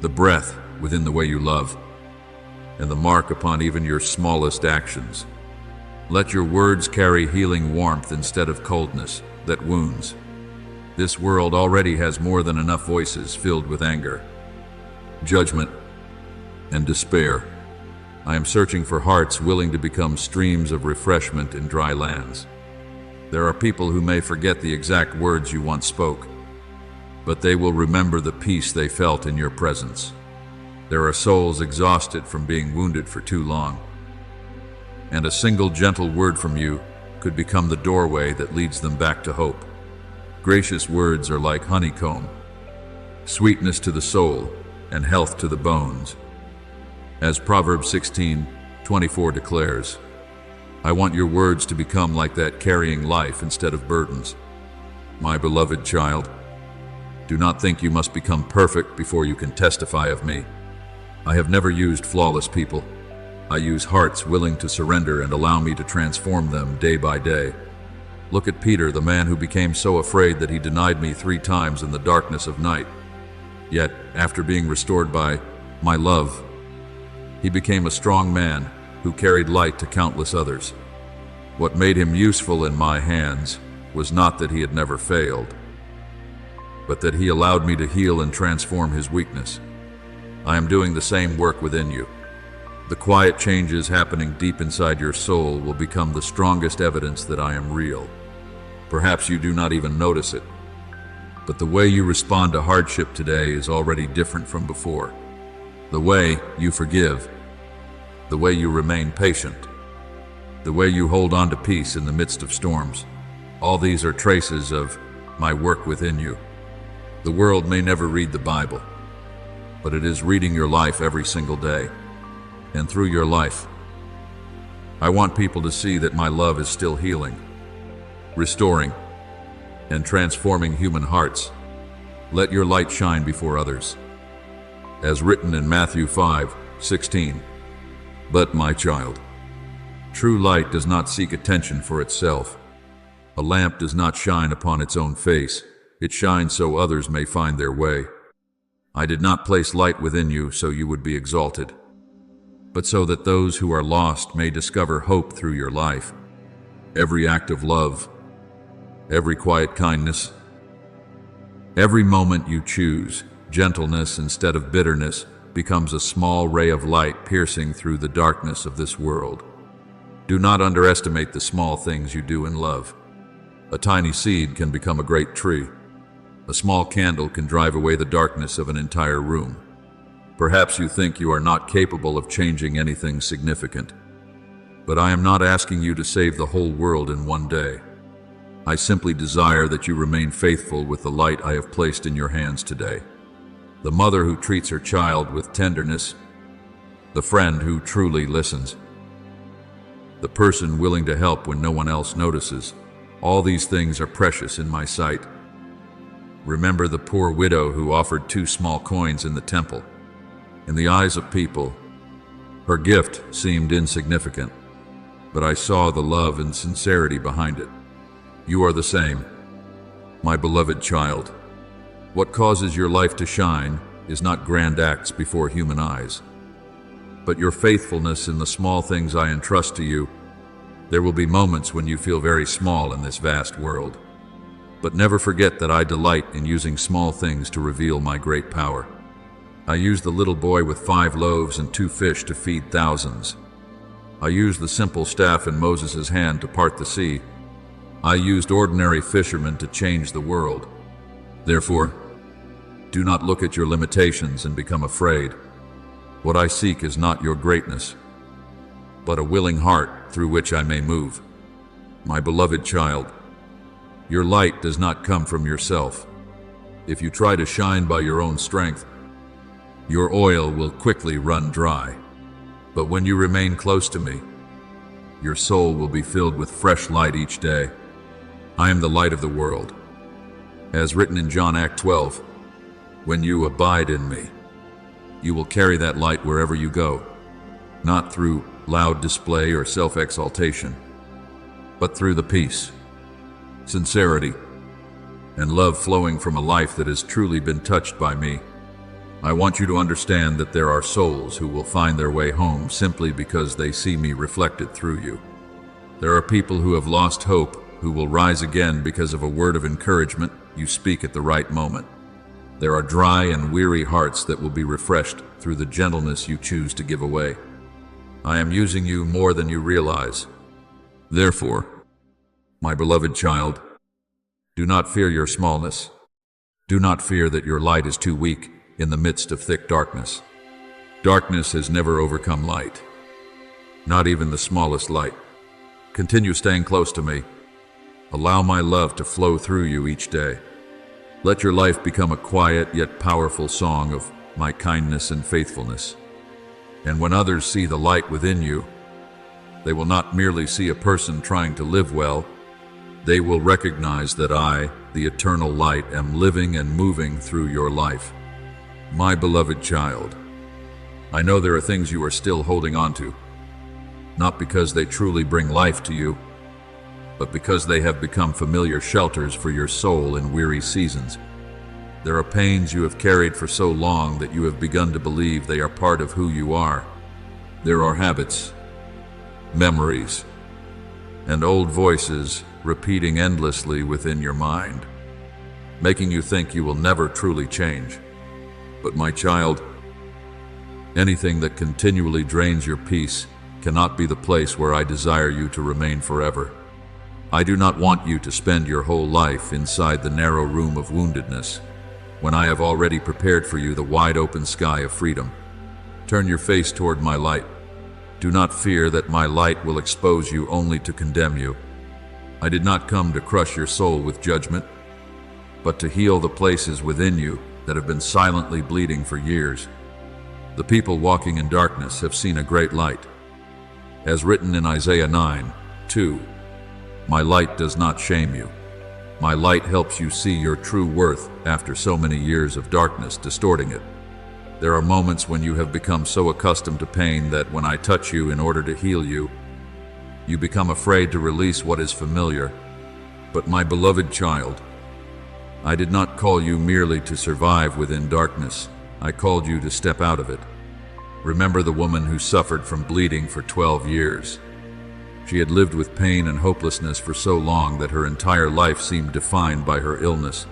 the breath within the way you love, and the mark upon even your smallest actions. Let your words carry healing warmth instead of coldness that wounds. This world already has more than enough voices filled with anger, judgment, and despair. I am searching for hearts willing to become streams of refreshment in dry lands. There are people who may forget the exact words you once spoke, but they will remember the peace they felt in your presence. There are souls exhausted from being wounded for too long, and a single gentle word from you could become the doorway that leads them back to hope. Gracious words are like honeycomb, sweetness to the soul and health to the bones. As Proverbs 16:24 declares, I want your words to become like that, carrying life instead of burdens. My beloved child, do not think you must become perfect before you can testify of me. I have never used flawless people. I use hearts willing to surrender and allow me to transform them day by day. Look at Peter, the man who became so afraid that he denied me 3 times in the darkness of night. Yet, after being restored by my love, he became a strong man who carried light to countless others. What made him useful in my hands was not that he had never failed, but that he allowed me to heal and transform his weakness. I am doing the same work within you. The quiet changes happening deep inside your soul will become the strongest evidence that I am real. Perhaps you do not even notice it, but the way you respond to hardship today is already different from before. The way you forgive, the way you remain patient, the way you hold on to peace in the midst of storms. All these are traces of my work within you. The world may never read the Bible, but it is reading your life every single day. And through your life, I want people to see that my love is still healing, restoring, and transforming human hearts. Let your light shine before others. As written in Matthew 5:16, but my child, true light does not seek attention for itself. A lamp does not shine upon its own face. It shines so others may find their way. I did not place light within you so you would be exalted, but so that those who are lost may discover hope through your life. Every act of love, every quiet kindness, every moment you choose gentleness instead of bitterness becomes a small ray of light piercing through the darkness of this world. Do not underestimate the small things you do in love. A tiny seed can become a great tree. A small candle can drive away the darkness of an entire room. Perhaps you think you are not capable of changing anything significant, but I am not asking you to save the whole world in one day. I simply desire that you remain faithful with the light I have placed in your hands today. The mother who treats her child with tenderness, the friend who truly listens, the person willing to help when no one else notices. All these things are precious in my sight. Remember the poor widow who offered 2 small coins in the temple. In the eyes of people, her gift seemed insignificant, but I saw the love and sincerity behind it. You are the same, my beloved child. What causes your life to shine is not grand acts before human eyes, but your faithfulness in the small things I entrust to you. There will be moments when you feel very small in this vast world, but never forget that I delight in using small things to reveal my great power. I used the little boy with 5 loaves and 2 fish to feed thousands. I used the simple staff in Moses' hand to part the sea. I used ordinary fishermen to change the world. Therefore, do not look at your limitations and become afraid. What I seek is not your greatness, but a willing heart through which I may move. My beloved child, your light does not come from yourself. If you try to shine by your own strength, your oil will quickly run dry. But when you remain close to me, your soul will be filled with fresh light each day. I am the light of the world. As written in John 12, when you abide in me, you will carry that light wherever you go, not through loud display or self-exaltation, but through the peace, sincerity, and love flowing from a life that has truly been touched by me. I want you to understand that there are souls who will find their way home simply because they see me reflected through you. There are people who have lost hope who will rise again because of a word of encouragement you speak at the right moment. There are dry and weary hearts that will be refreshed through the gentleness you choose to give away. I am using you more than you realize. Therefore, my beloved child, do not fear your smallness. Do not fear that your light is too weak in the midst of thick darkness. Darkness has never overcome light, not even the smallest light. Continue staying close to me. Allow my love to flow through you each day. Let your life become a quiet yet powerful song of my kindness and faithfulness. And when others see the light within you, they will not merely see a person trying to live well, they will recognize that I, the eternal light, am living and moving through your life. My beloved child, I know there are things you are still holding on to, not because they truly bring life to you, but because they have become familiar shelters for your soul in weary seasons. There are pains you have carried for so long that you have begun to believe they are part of who you are. There are habits, memories, and old voices repeating endlessly within your mind, making you think you will never truly change. But my child, anything that continually drains your peace cannot be the place where I desire you to remain forever. I do not want you to spend your whole life inside the narrow room of woundedness, when I have already prepared for you the wide open sky of freedom. Turn your face toward my light. Do not fear that my light will expose you only to condemn you. I did not come to crush your soul with judgment, but to heal the places within you that have been silently bleeding for years. The people walking in darkness have seen a great light. As written in Isaiah 9:2, my light does not shame you. My light helps you see your true worth after so many years of darkness distorting it. There are moments when you have become so accustomed to pain that when I touch you in order to heal you, you become afraid to release what is familiar. But my beloved child, I did not call you merely to survive within darkness. I called you to step out of it. Remember the woman who suffered from bleeding for 12 years. She had lived with pain and hopelessness for so long that her entire life seemed defined by her illness.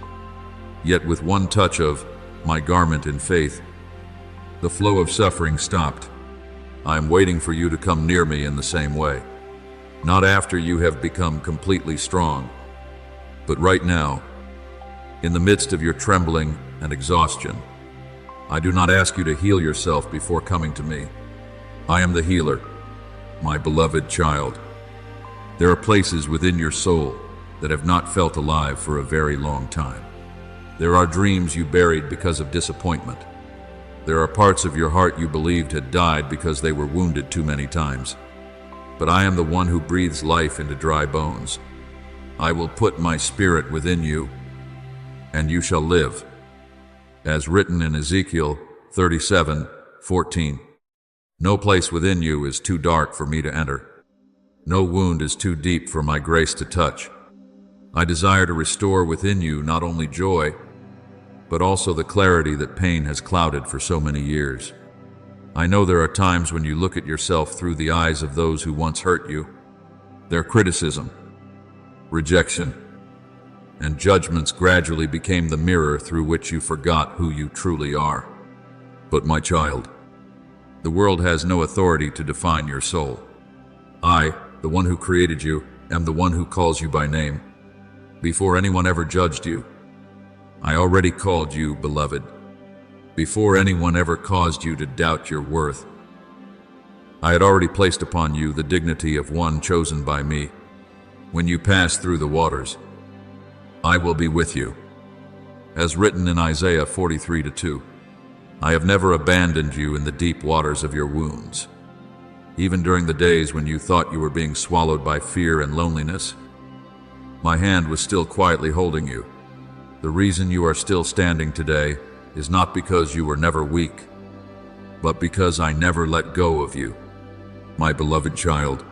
Yet with one touch of my garment in faith, the flow of suffering stopped. I am waiting for you to come near me in the same way. Not after you have become completely strong, but right now, in the midst of your trembling and exhaustion. I do not ask you to heal yourself before coming to me. I am the healer, my beloved child. There are places within your soul that have not felt alive for a very long time. There are dreams you buried because of disappointment. There are parts of your heart you believed had died because they were wounded too many times. But I am the one who breathes life into dry bones. I will put my spirit within you, and you shall live. As written in Ezekiel 37:14, no place within you is too dark for me to enter. No wound is too deep for my grace to touch. I desire to restore within you not only joy, but also the clarity that pain has clouded for so many years. I know there are times when you look at yourself through the eyes of those who once hurt you. Their criticism, rejection, and judgments gradually became the mirror through which you forgot who you truly are. But my child, the world has no authority to define your soul. I, the one who created you, am the one who calls you by name. Before anyone ever judged you, I already called you beloved. Before anyone ever caused you to doubt your worth, I had already placed upon you the dignity of one chosen by me. When you pass through the waters, I will be with you. As written in Isaiah 43:2, I have never abandoned you in the deep waters of your wounds. Even during the days when you thought you were being swallowed by fear and loneliness, my hand was still quietly holding you. The reason you are still standing today is not because you were never weak, but because I never let go of you. My beloved child,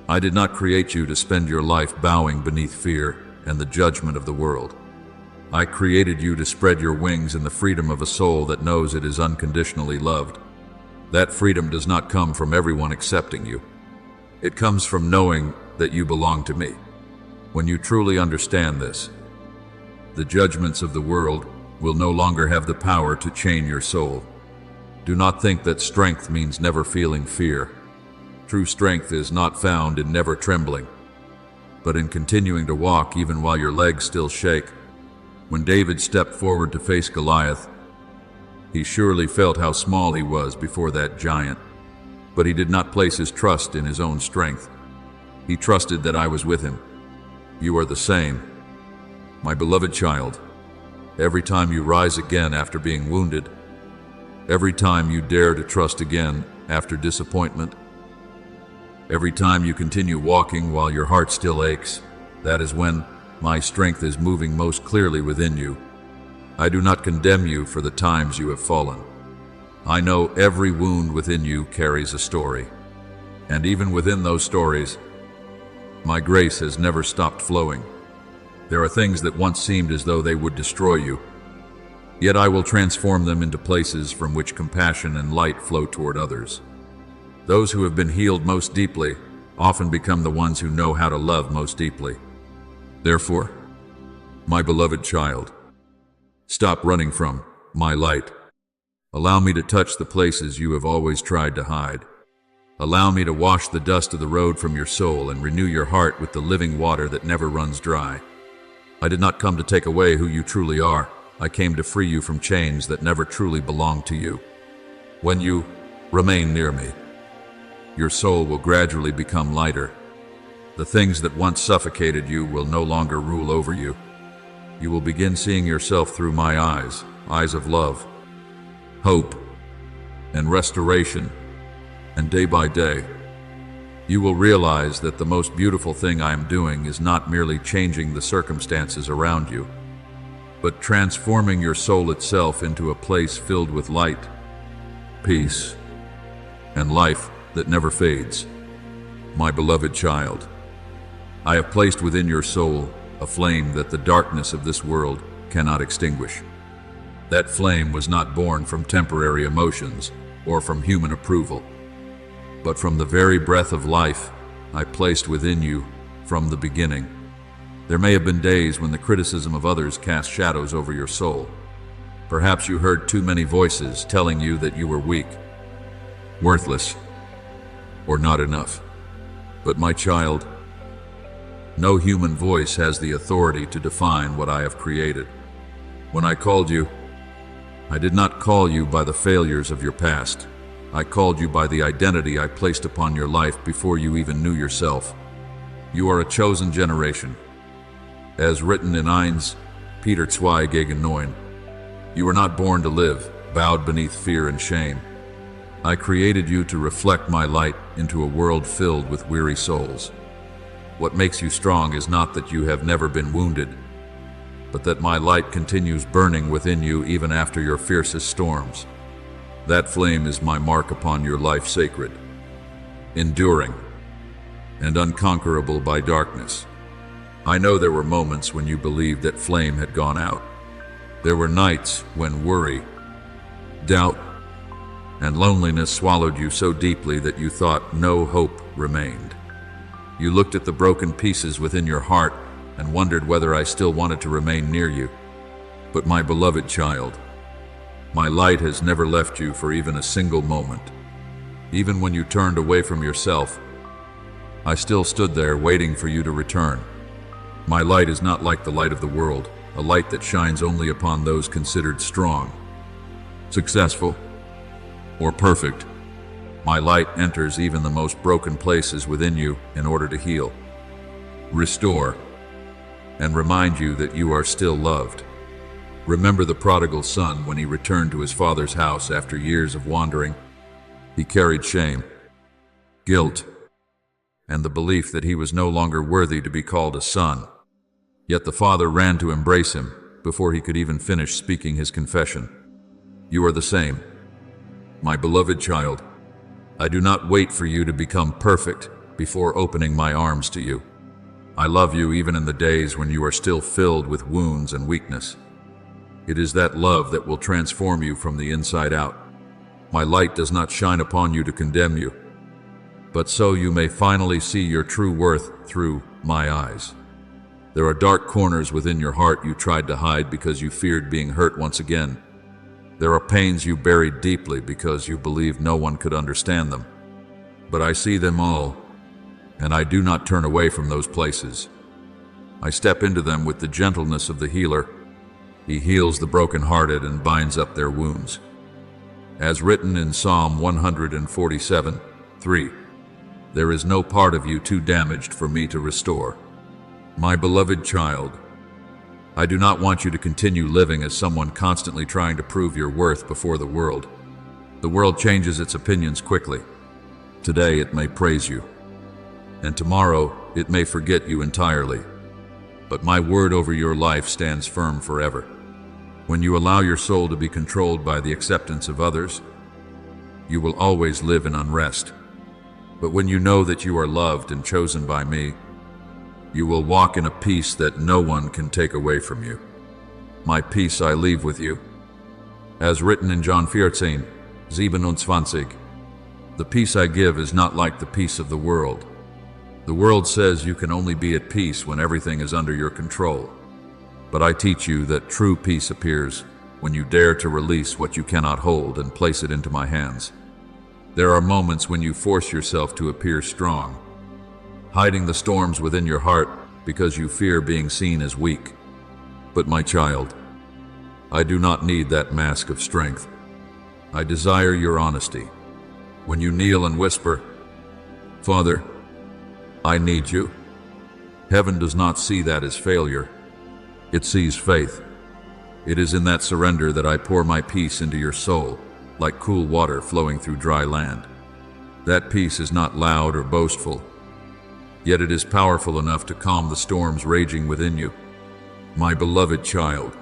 I did not create you to spend your life bowing beneath fear and the judgment of the world. I created you to spread your wings in the freedom of a soul that knows it is unconditionally loved. That freedom does not come from everyone accepting you. It comes from knowing that you belong to me. When you truly understand this, the judgments of the world will no longer have the power to chain your soul. Do not think that strength means never feeling fear. True strength is not found in never trembling, but in continuing to walk even while your legs still shake. When David stepped forward to face Goliath, he surely felt how small he was before that giant, but he did not place his trust in his own strength. He trusted that I was with him. You are the same, my beloved child. Every time you rise again after being wounded, every time you dare to trust again after disappointment, every time you continue walking while your heart still aches, that is when my strength is moving most clearly within you. I do not condemn you for the times you have fallen. I know every wound within you carries a story, and even within those stories, my grace has never stopped flowing. There are things that once seemed as though they would destroy you, yet I will transform them into places from which compassion and light flow toward others. Those who have been healed most deeply often become the ones who know how to love most deeply. Therefore, my beloved child, stop running from my light. Allow me to touch the places you have always tried to hide. Allow me to wash the dust of the road from your soul and renew your heart with the living water that never runs dry. I did not come to take away who you truly are. I came to free you from chains that never truly belonged to you. When you remain near me, your soul will gradually become lighter. The things that once suffocated you will no longer rule over you. You will begin seeing yourself through my eyes, eyes of love, hope, and restoration. And day by day, you will realize that the most beautiful thing I am doing is not merely changing the circumstances around you, but transforming your soul itself into a place filled with light, peace, and life that never fades. My beloved child, I have placed within your soul a flame that the darkness of this world cannot extinguish. That flame was not born from temporary emotions or from human approval, but from the very breath of life I placed within you from the beginning. There may have been days when the criticism of others cast shadows over your soul. Perhaps you heard too many voices telling you that you were weak, worthless, or not enough. But my child, no human voice has the authority to define what I have created. When I called you, I did not call you by the failures of your past. I called you by the identity I placed upon your life before you even knew yourself. You are a chosen generation. As written in 1 Peter 2 gegen 9, you were not born to live, bowed beneath fear and shame. I created you to reflect my light into a world filled with weary souls. What makes you strong is not that you have never been wounded, but that my light continues burning within you even after your fiercest storms. That flame is my mark upon your life, sacred, enduring, and unconquerable by darkness. I know there were moments when you believed that flame had gone out. There were nights when worry, doubt, and loneliness swallowed you so deeply that you thought no hope remained. You looked at the broken pieces within your heart and wondered whether I still wanted to remain near you. But my beloved child, my light has never left you for even a single moment. Even when you turned away from yourself, I still stood there waiting for you to return. My light is not like the light of the world, a light that shines only upon those considered strong, successful, or perfect. My light enters even the most broken places within you in order to heal, restore, and remind you that you are still loved. Remember the prodigal son when he returned to his father's house after years of wandering. He carried shame, guilt, and the belief that he was no longer worthy to be called a son. Yet the father ran to embrace him before he could even finish speaking his confession. You are the same, my beloved child. I do not wait for you to become perfect before opening my arms to you. I love you even in the days when you are still filled with wounds and weakness. It is that love that will transform you from the inside out. My light does not shine upon you to condemn you, but so you may finally see your true worth through my eyes. There are dark corners within your heart you tried to hide because you feared being hurt once again. There are pains you buried deeply because you believed no one could understand them. But I see them all, and I do not turn away from those places. I step into them with the gentleness of the healer. He heals the brokenhearted and binds up their wounds. As written in Psalm 147:3, there is no part of you too damaged for me to restore. My beloved child, I do not want you to continue living as someone constantly trying to prove your worth before the world. The world changes its opinions quickly. Today it may praise you, and tomorrow it may forget you entirely. But my word over your life stands firm forever. When you allow your soul to be controlled by the acceptance of others, you will always live in unrest. But when you know that you are loved and chosen by me, you will walk in a peace that no one can take away from you. My peace I leave with you. As written in John 14:27, the peace I give is not like the peace of the world. The world says you can only be at peace when everything is under your control. But I teach you that true peace appears when you dare to release what you cannot hold and place it into my hands. There are moments when you force yourself to appear strong, hiding the storms within your heart because you fear being seen as weak. But my child, I do not need that mask of strength. I desire your honesty. When you kneel and whisper, "Father, I need you," heaven does not see that as failure. It sees faith. It is in that surrender that I pour my peace into your soul, like cool water flowing through dry land. That peace is not loud or boastful, yet it is powerful enough to calm the storms raging within you. My beloved child,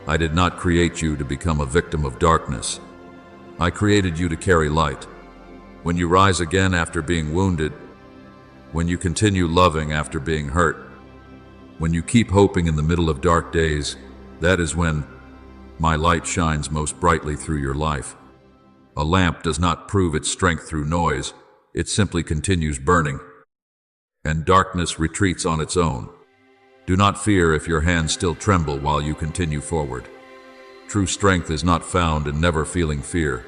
I did not create you to become a victim of darkness. I created you to carry light. When you rise again after being wounded, when you continue loving after being hurt, when you keep hoping in the middle of dark days, that is when my light shines most brightly through your life. A lamp does not prove its strength through noise, it simply continues burning, and darkness retreats on its own. Do not fear if your hands still tremble while you continue forward. True strength is not found in never feeling fear,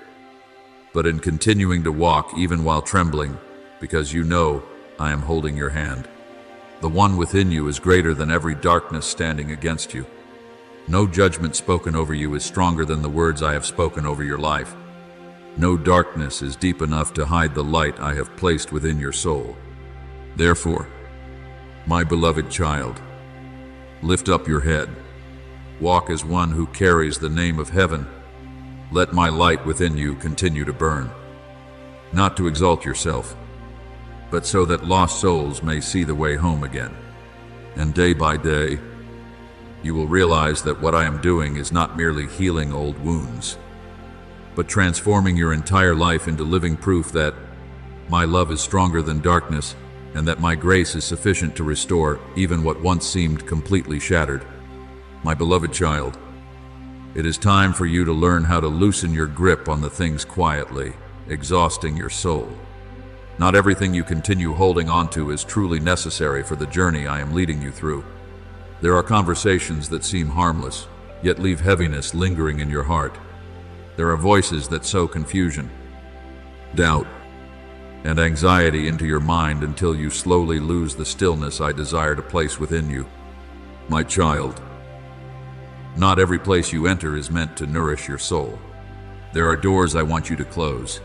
but in continuing to walk even while trembling, because you know I am holding your hand. The one within you is greater than every darkness standing against you. No judgment spoken over you is stronger than the words I have spoken over your life. No darkness is deep enough to hide the light I have placed within your soul. Therefore, my beloved child, lift up your head. Walk as one who carries the name of heaven. Let my light within you continue to burn. Not to exalt yourself, but so that lost souls may see the way home again. And day by day, you will realize that what I am doing is not merely healing old wounds, but transforming your entire life into living proof that my love is stronger than darkness, and that my grace is sufficient to restore even what once seemed completely shattered. My beloved child, it is time for you to learn how to loosen your grip on the things quietly, exhausting your soul. Not everything you continue holding onto is truly necessary for the journey I am leading you through. There are conversations that seem harmless, yet leave heaviness lingering in your heart. There are voices that sow confusion, doubt, and anxiety into your mind until you slowly lose the stillness I desire to place within you. My child, not every place you enter is meant to nourish your soul. There are doors I want you to close,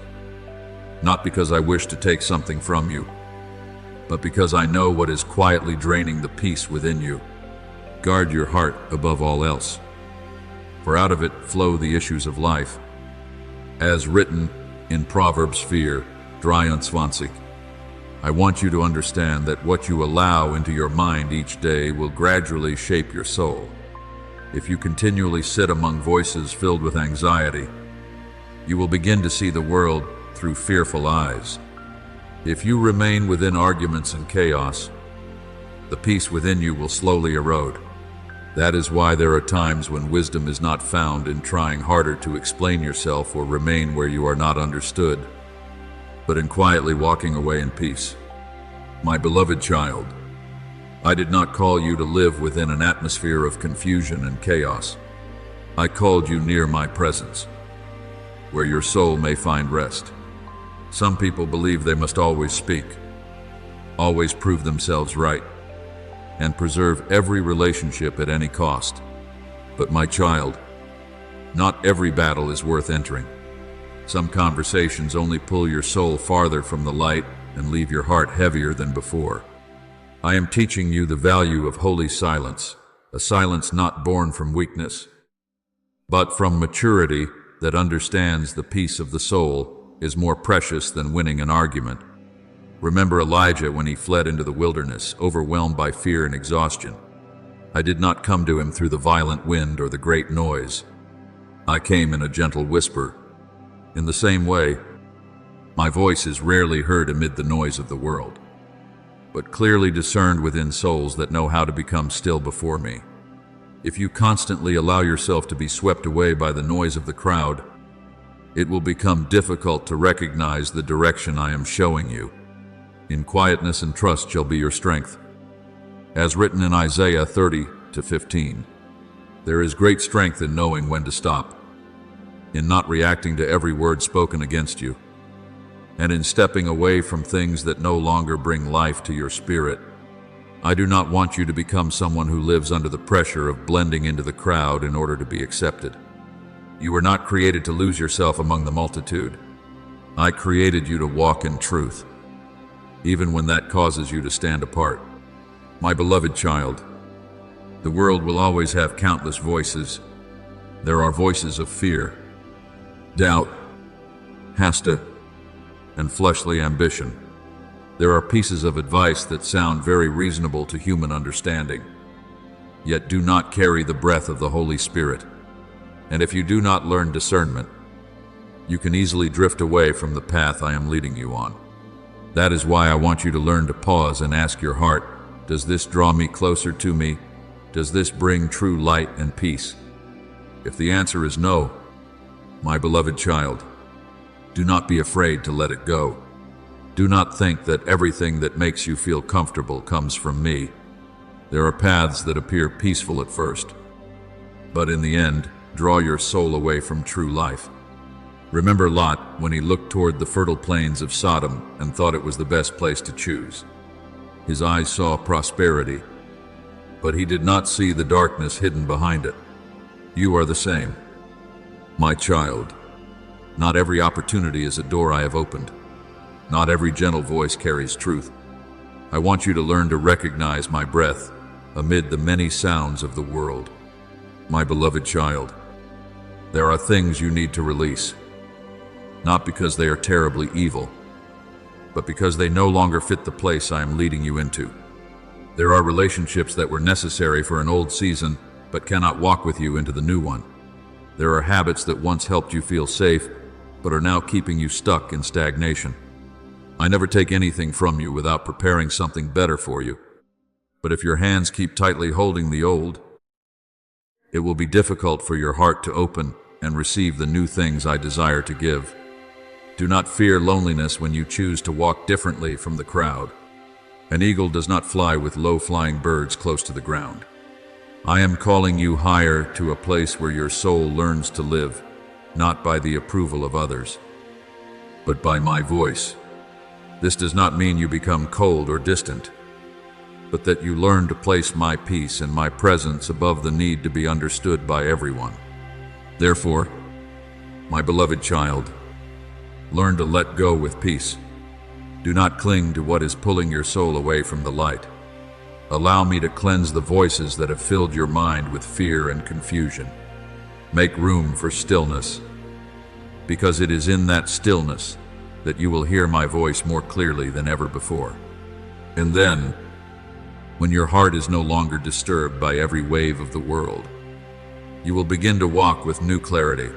not because I wish to take something from you, but because I know what is quietly draining the peace within you. Guard your heart above all else, for out of it flow the issues of life. As written in Proverbs 4:23, I want you to understand that what you allow into your mind each day will gradually shape your soul. If you continually sit among voices filled with anxiety, you will begin to see the world through fearful eyes. If you remain within arguments and chaos, The peace within you will slowly erode. That is why there are times when wisdom is not found in trying harder to explain yourself or remain where you are not understood, but in quietly walking away in peace. My beloved child, I did not call you to live within an atmosphere of confusion and chaos. I called you near my presence, where your soul may find rest. Some people believe they must always speak, always prove themselves right, and preserve every relationship at any cost. But my child, not every battle is worth entering. Some conversations only pull your soul farther from the light and leave your heart heavier than before. I am teaching you the value of holy silence, a silence not born from weakness, but from maturity that understands the peace of the soul is more precious than winning an argument. Remember Elijah when he fled into the wilderness, overwhelmed by fear and exhaustion. I did not come to him through the violent wind or the great noise. I came in a gentle whisper. In the same way, my voice is rarely heard amid the noise of the world, but clearly discerned within souls that know how to become still before me. If you constantly allow yourself to be swept away by the noise of the crowd, it will become difficult to recognize the direction I am showing you. In quietness and trust shall be your strength. As written in Isaiah 30:15, there is great strength in knowing when to stop, in not reacting to every word spoken against you, and in stepping away from things that no longer bring life to your spirit. I do not want you to become someone who lives under the pressure of blending into the crowd in order to be accepted. You were not created to lose yourself among the multitude. I created you to walk in truth, even when that causes you to stand apart. My beloved child, the world will always have countless voices. There are voices of fear, doubt, hasta, and fleshly ambition. There are pieces of advice that sound very reasonable to human understanding, yet do not carry the breath of the Holy Spirit. And if you do not learn discernment, you can easily drift away from the path I am leading you on. That is why I want you to learn to pause and ask your heart, does this draw me closer to me? Does this bring true light and peace? If the answer is no, my beloved child, do not be afraid to let it go. Do not think that everything that makes you feel comfortable comes from me. There are paths that appear peaceful at first, but in the end, draw your soul away from true life. Remember Lot when he looked toward the fertile plains of Sodom and thought it was the best place to choose. His eyes saw prosperity, but he did not see the darkness hidden behind it. You are the same. My child, not every opportunity is a door I have opened. Not every gentle voice carries truth. I want you to learn to recognize my breath amid the many sounds of the world. My beloved child, there are things you need to release, not because they are terribly evil, but because they no longer fit the place I am leading you into. There are relationships that were necessary for an old season, but cannot walk with you into the new one. There are habits that once helped you feel safe, but are now keeping you stuck in stagnation. I never take anything from you without preparing something better for you. But if your hands keep tightly holding the old, it will be difficult for your heart to open and receive the new things I desire to give. Do not fear loneliness when you choose to walk differently from the crowd. An eagle does not fly with low-flying birds close to the ground. I am calling you higher to a place where your soul learns to live, not by the approval of others, but by my voice. This does not mean you become cold or distant, but that you learn to place my peace and my presence above the need to be understood by everyone. Therefore, my beloved child, learn to let go with peace. Do not cling to what is pulling your soul away from the light. Allow me to cleanse the voices that have filled your mind with fear and confusion. Make room for stillness, because it is in that stillness that you will hear my voice more clearly than ever before. And then, when your heart is no longer disturbed by every wave of the world, you will begin to walk with new clarity.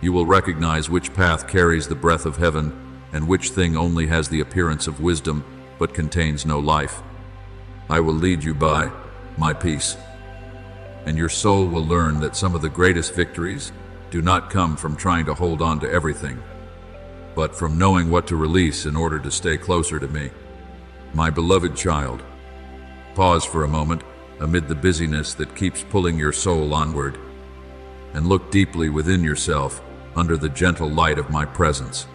You will recognize which path carries the breath of heaven and which thing only has the appearance of wisdom but contains no life. I will lead you by my peace. And your soul will learn that some of the greatest victories do not come from trying to hold on to everything, but from knowing what to release in order to stay closer to me. My beloved child, pause for a moment amid the busyness that keeps pulling your soul onward, and look deeply within yourself under the gentle light of my presence.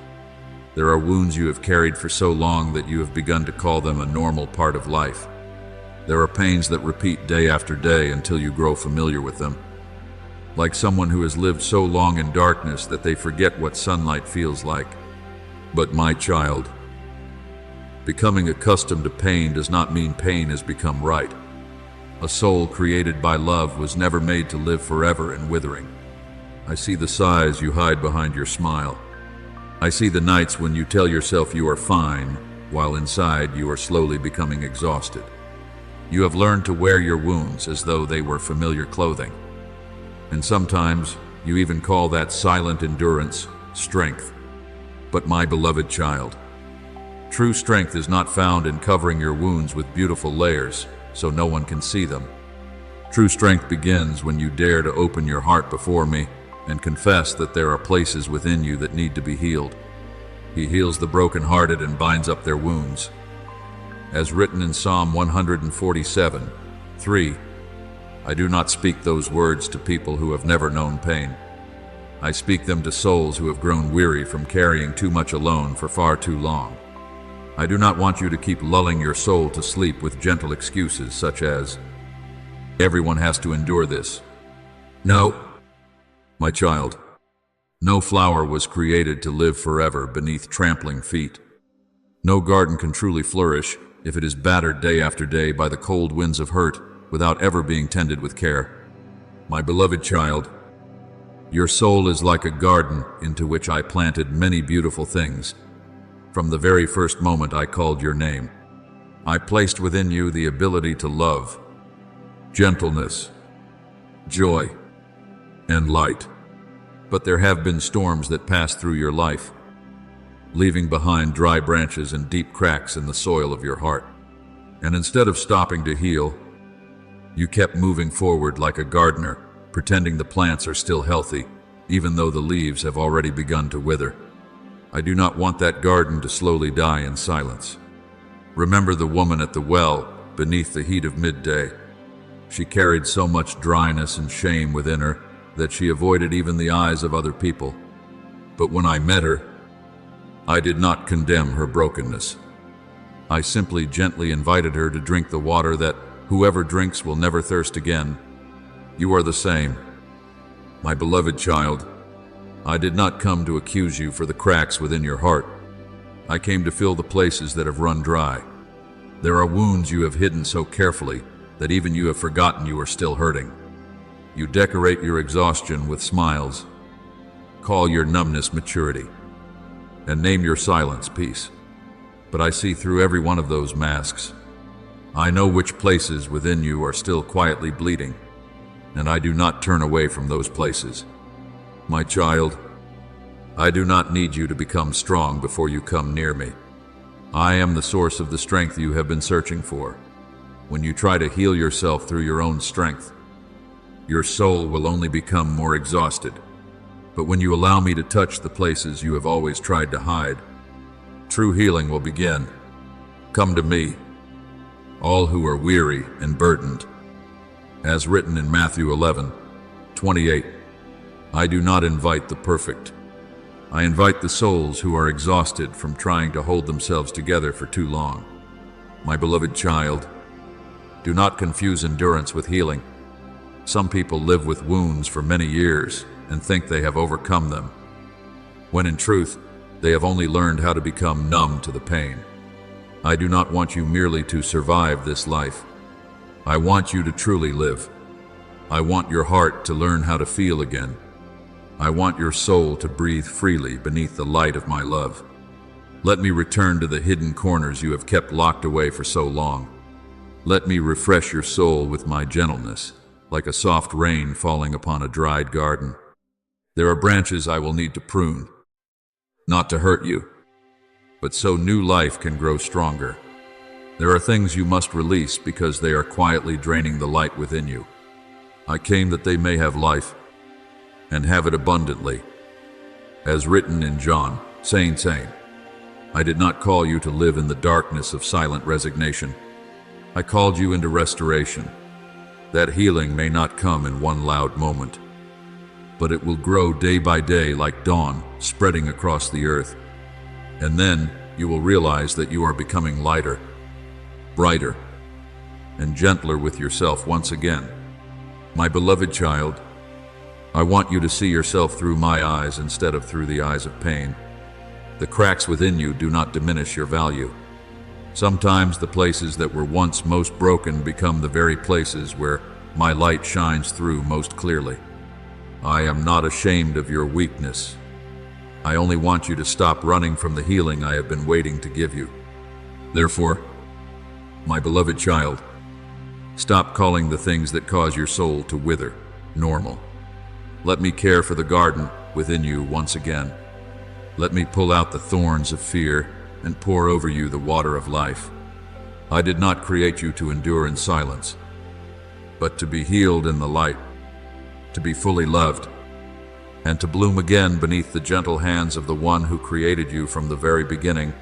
There are wounds you have carried for so long that you have begun to call them a normal part of life. There are pains that repeat day after day until you grow familiar with them, like someone who has lived so long in darkness that they forget what sunlight feels like. But my child, becoming accustomed to pain does not mean pain has become right. A soul created by love was never made to live forever in withering. I see the sighs you hide behind your smile. I see the nights when you tell yourself you are fine, while inside you are slowly becoming exhausted. You have learned to wear your wounds as though they were familiar clothing. And sometimes you even call that silent endurance strength. But my beloved child, true strength is not found in covering your wounds with beautiful layers so no one can see them. True strength begins when you dare to open your heart before me and confess that there are places within you that need to be healed. He heals the brokenhearted and binds up their wounds. As written in Psalm 147:3, I do not speak those words to people who have never known pain. I speak them to souls who have grown weary from carrying too much alone for far too long. I do not want you to keep lulling your soul to sleep with gentle excuses such as, everyone has to endure this. No, my child, no flower was created to live forever beneath trampling feet. No garden can truly flourish if it is battered day after day by the cold winds of hurt without ever being tended with care. My beloved child, your soul is like a garden into which I planted many beautiful things. From the very first moment I called your name, I placed within you the ability to love, gentleness, joy, and light. But there have been storms that passed through your life, leaving behind dry branches and deep cracks in the soil of your heart. And instead of stopping to heal, you kept moving forward like a gardener, pretending the plants are still healthy, even though the leaves have already begun to wither. I do not want that garden to slowly die in silence. Remember the woman at the well beneath the heat of midday. She carried so much dryness and shame within her that she avoided even the eyes of other people. But when I met her, I did not condemn her brokenness. I simply gently invited her to drink the water that whoever drinks will never thirst again. You are the same. My beloved child, I did not come to accuse you for the cracks within your heart. I came to fill the places that have run dry. There are wounds you have hidden so carefully that even you have forgotten you are still hurting. You decorate your exhaustion with smiles, call your numbness maturity, and name your silence peace. But I see through every one of those masks. I know which places within you are still quietly bleeding, and I do not turn away from those places. My child, I do not need you to become strong before you come near me. I am the source of the strength you have been searching for. When you try to heal yourself through your own strength, your soul will only become more exhausted. But when you allow me to touch the places you have always tried to hide, true healing will begin. Come to me, all who are weary and burdened. As written in Matthew 11:28, I do not invite the perfect. I invite the souls who are exhausted from trying to hold themselves together for too long. My beloved child, do not confuse endurance with healing. Some people live with wounds for many years and think they have overcome them, when in truth, they have only learned how to become numb to the pain. I do not want you merely to survive this life. I want you to truly live. I want your heart to learn how to feel again. I want your soul to breathe freely beneath the light of my love. Let me return to the hidden corners you have kept locked away for so long. Let me refresh your soul with my gentleness, like a soft rain falling upon a dried garden. There are branches I will need to prune, not to hurt you, but so new life can grow stronger. There are things you must release because they are quietly draining the light within you. I came that they may have life, and have it abundantly. As written in John, saying, I did not call you to live in the darkness of silent resignation. I called you into restoration. That healing may not come in one loud moment, but it will grow day by day like dawn spreading across the earth. And then you will realize that you are becoming lighter, brighter, and gentler with yourself once again. My beloved child, I want you to see yourself through my eyes instead of through the eyes of pain. The cracks within you do not diminish your value. Sometimes the places that were once most broken become the very places where my light shines through most clearly. I am not ashamed of your weakness. I only want you to stop running from the healing I have been waiting to give you. Therefore, my beloved child, stop calling the things that cause your soul to wither normal. Let me care for the garden within you once again. Let me pull out the thorns of fear and pour over you the water of life. I did not create you to endure in silence, but to be healed in the light, to be fully loved, and to bloom again beneath the gentle hands of the one who created you from the very beginning.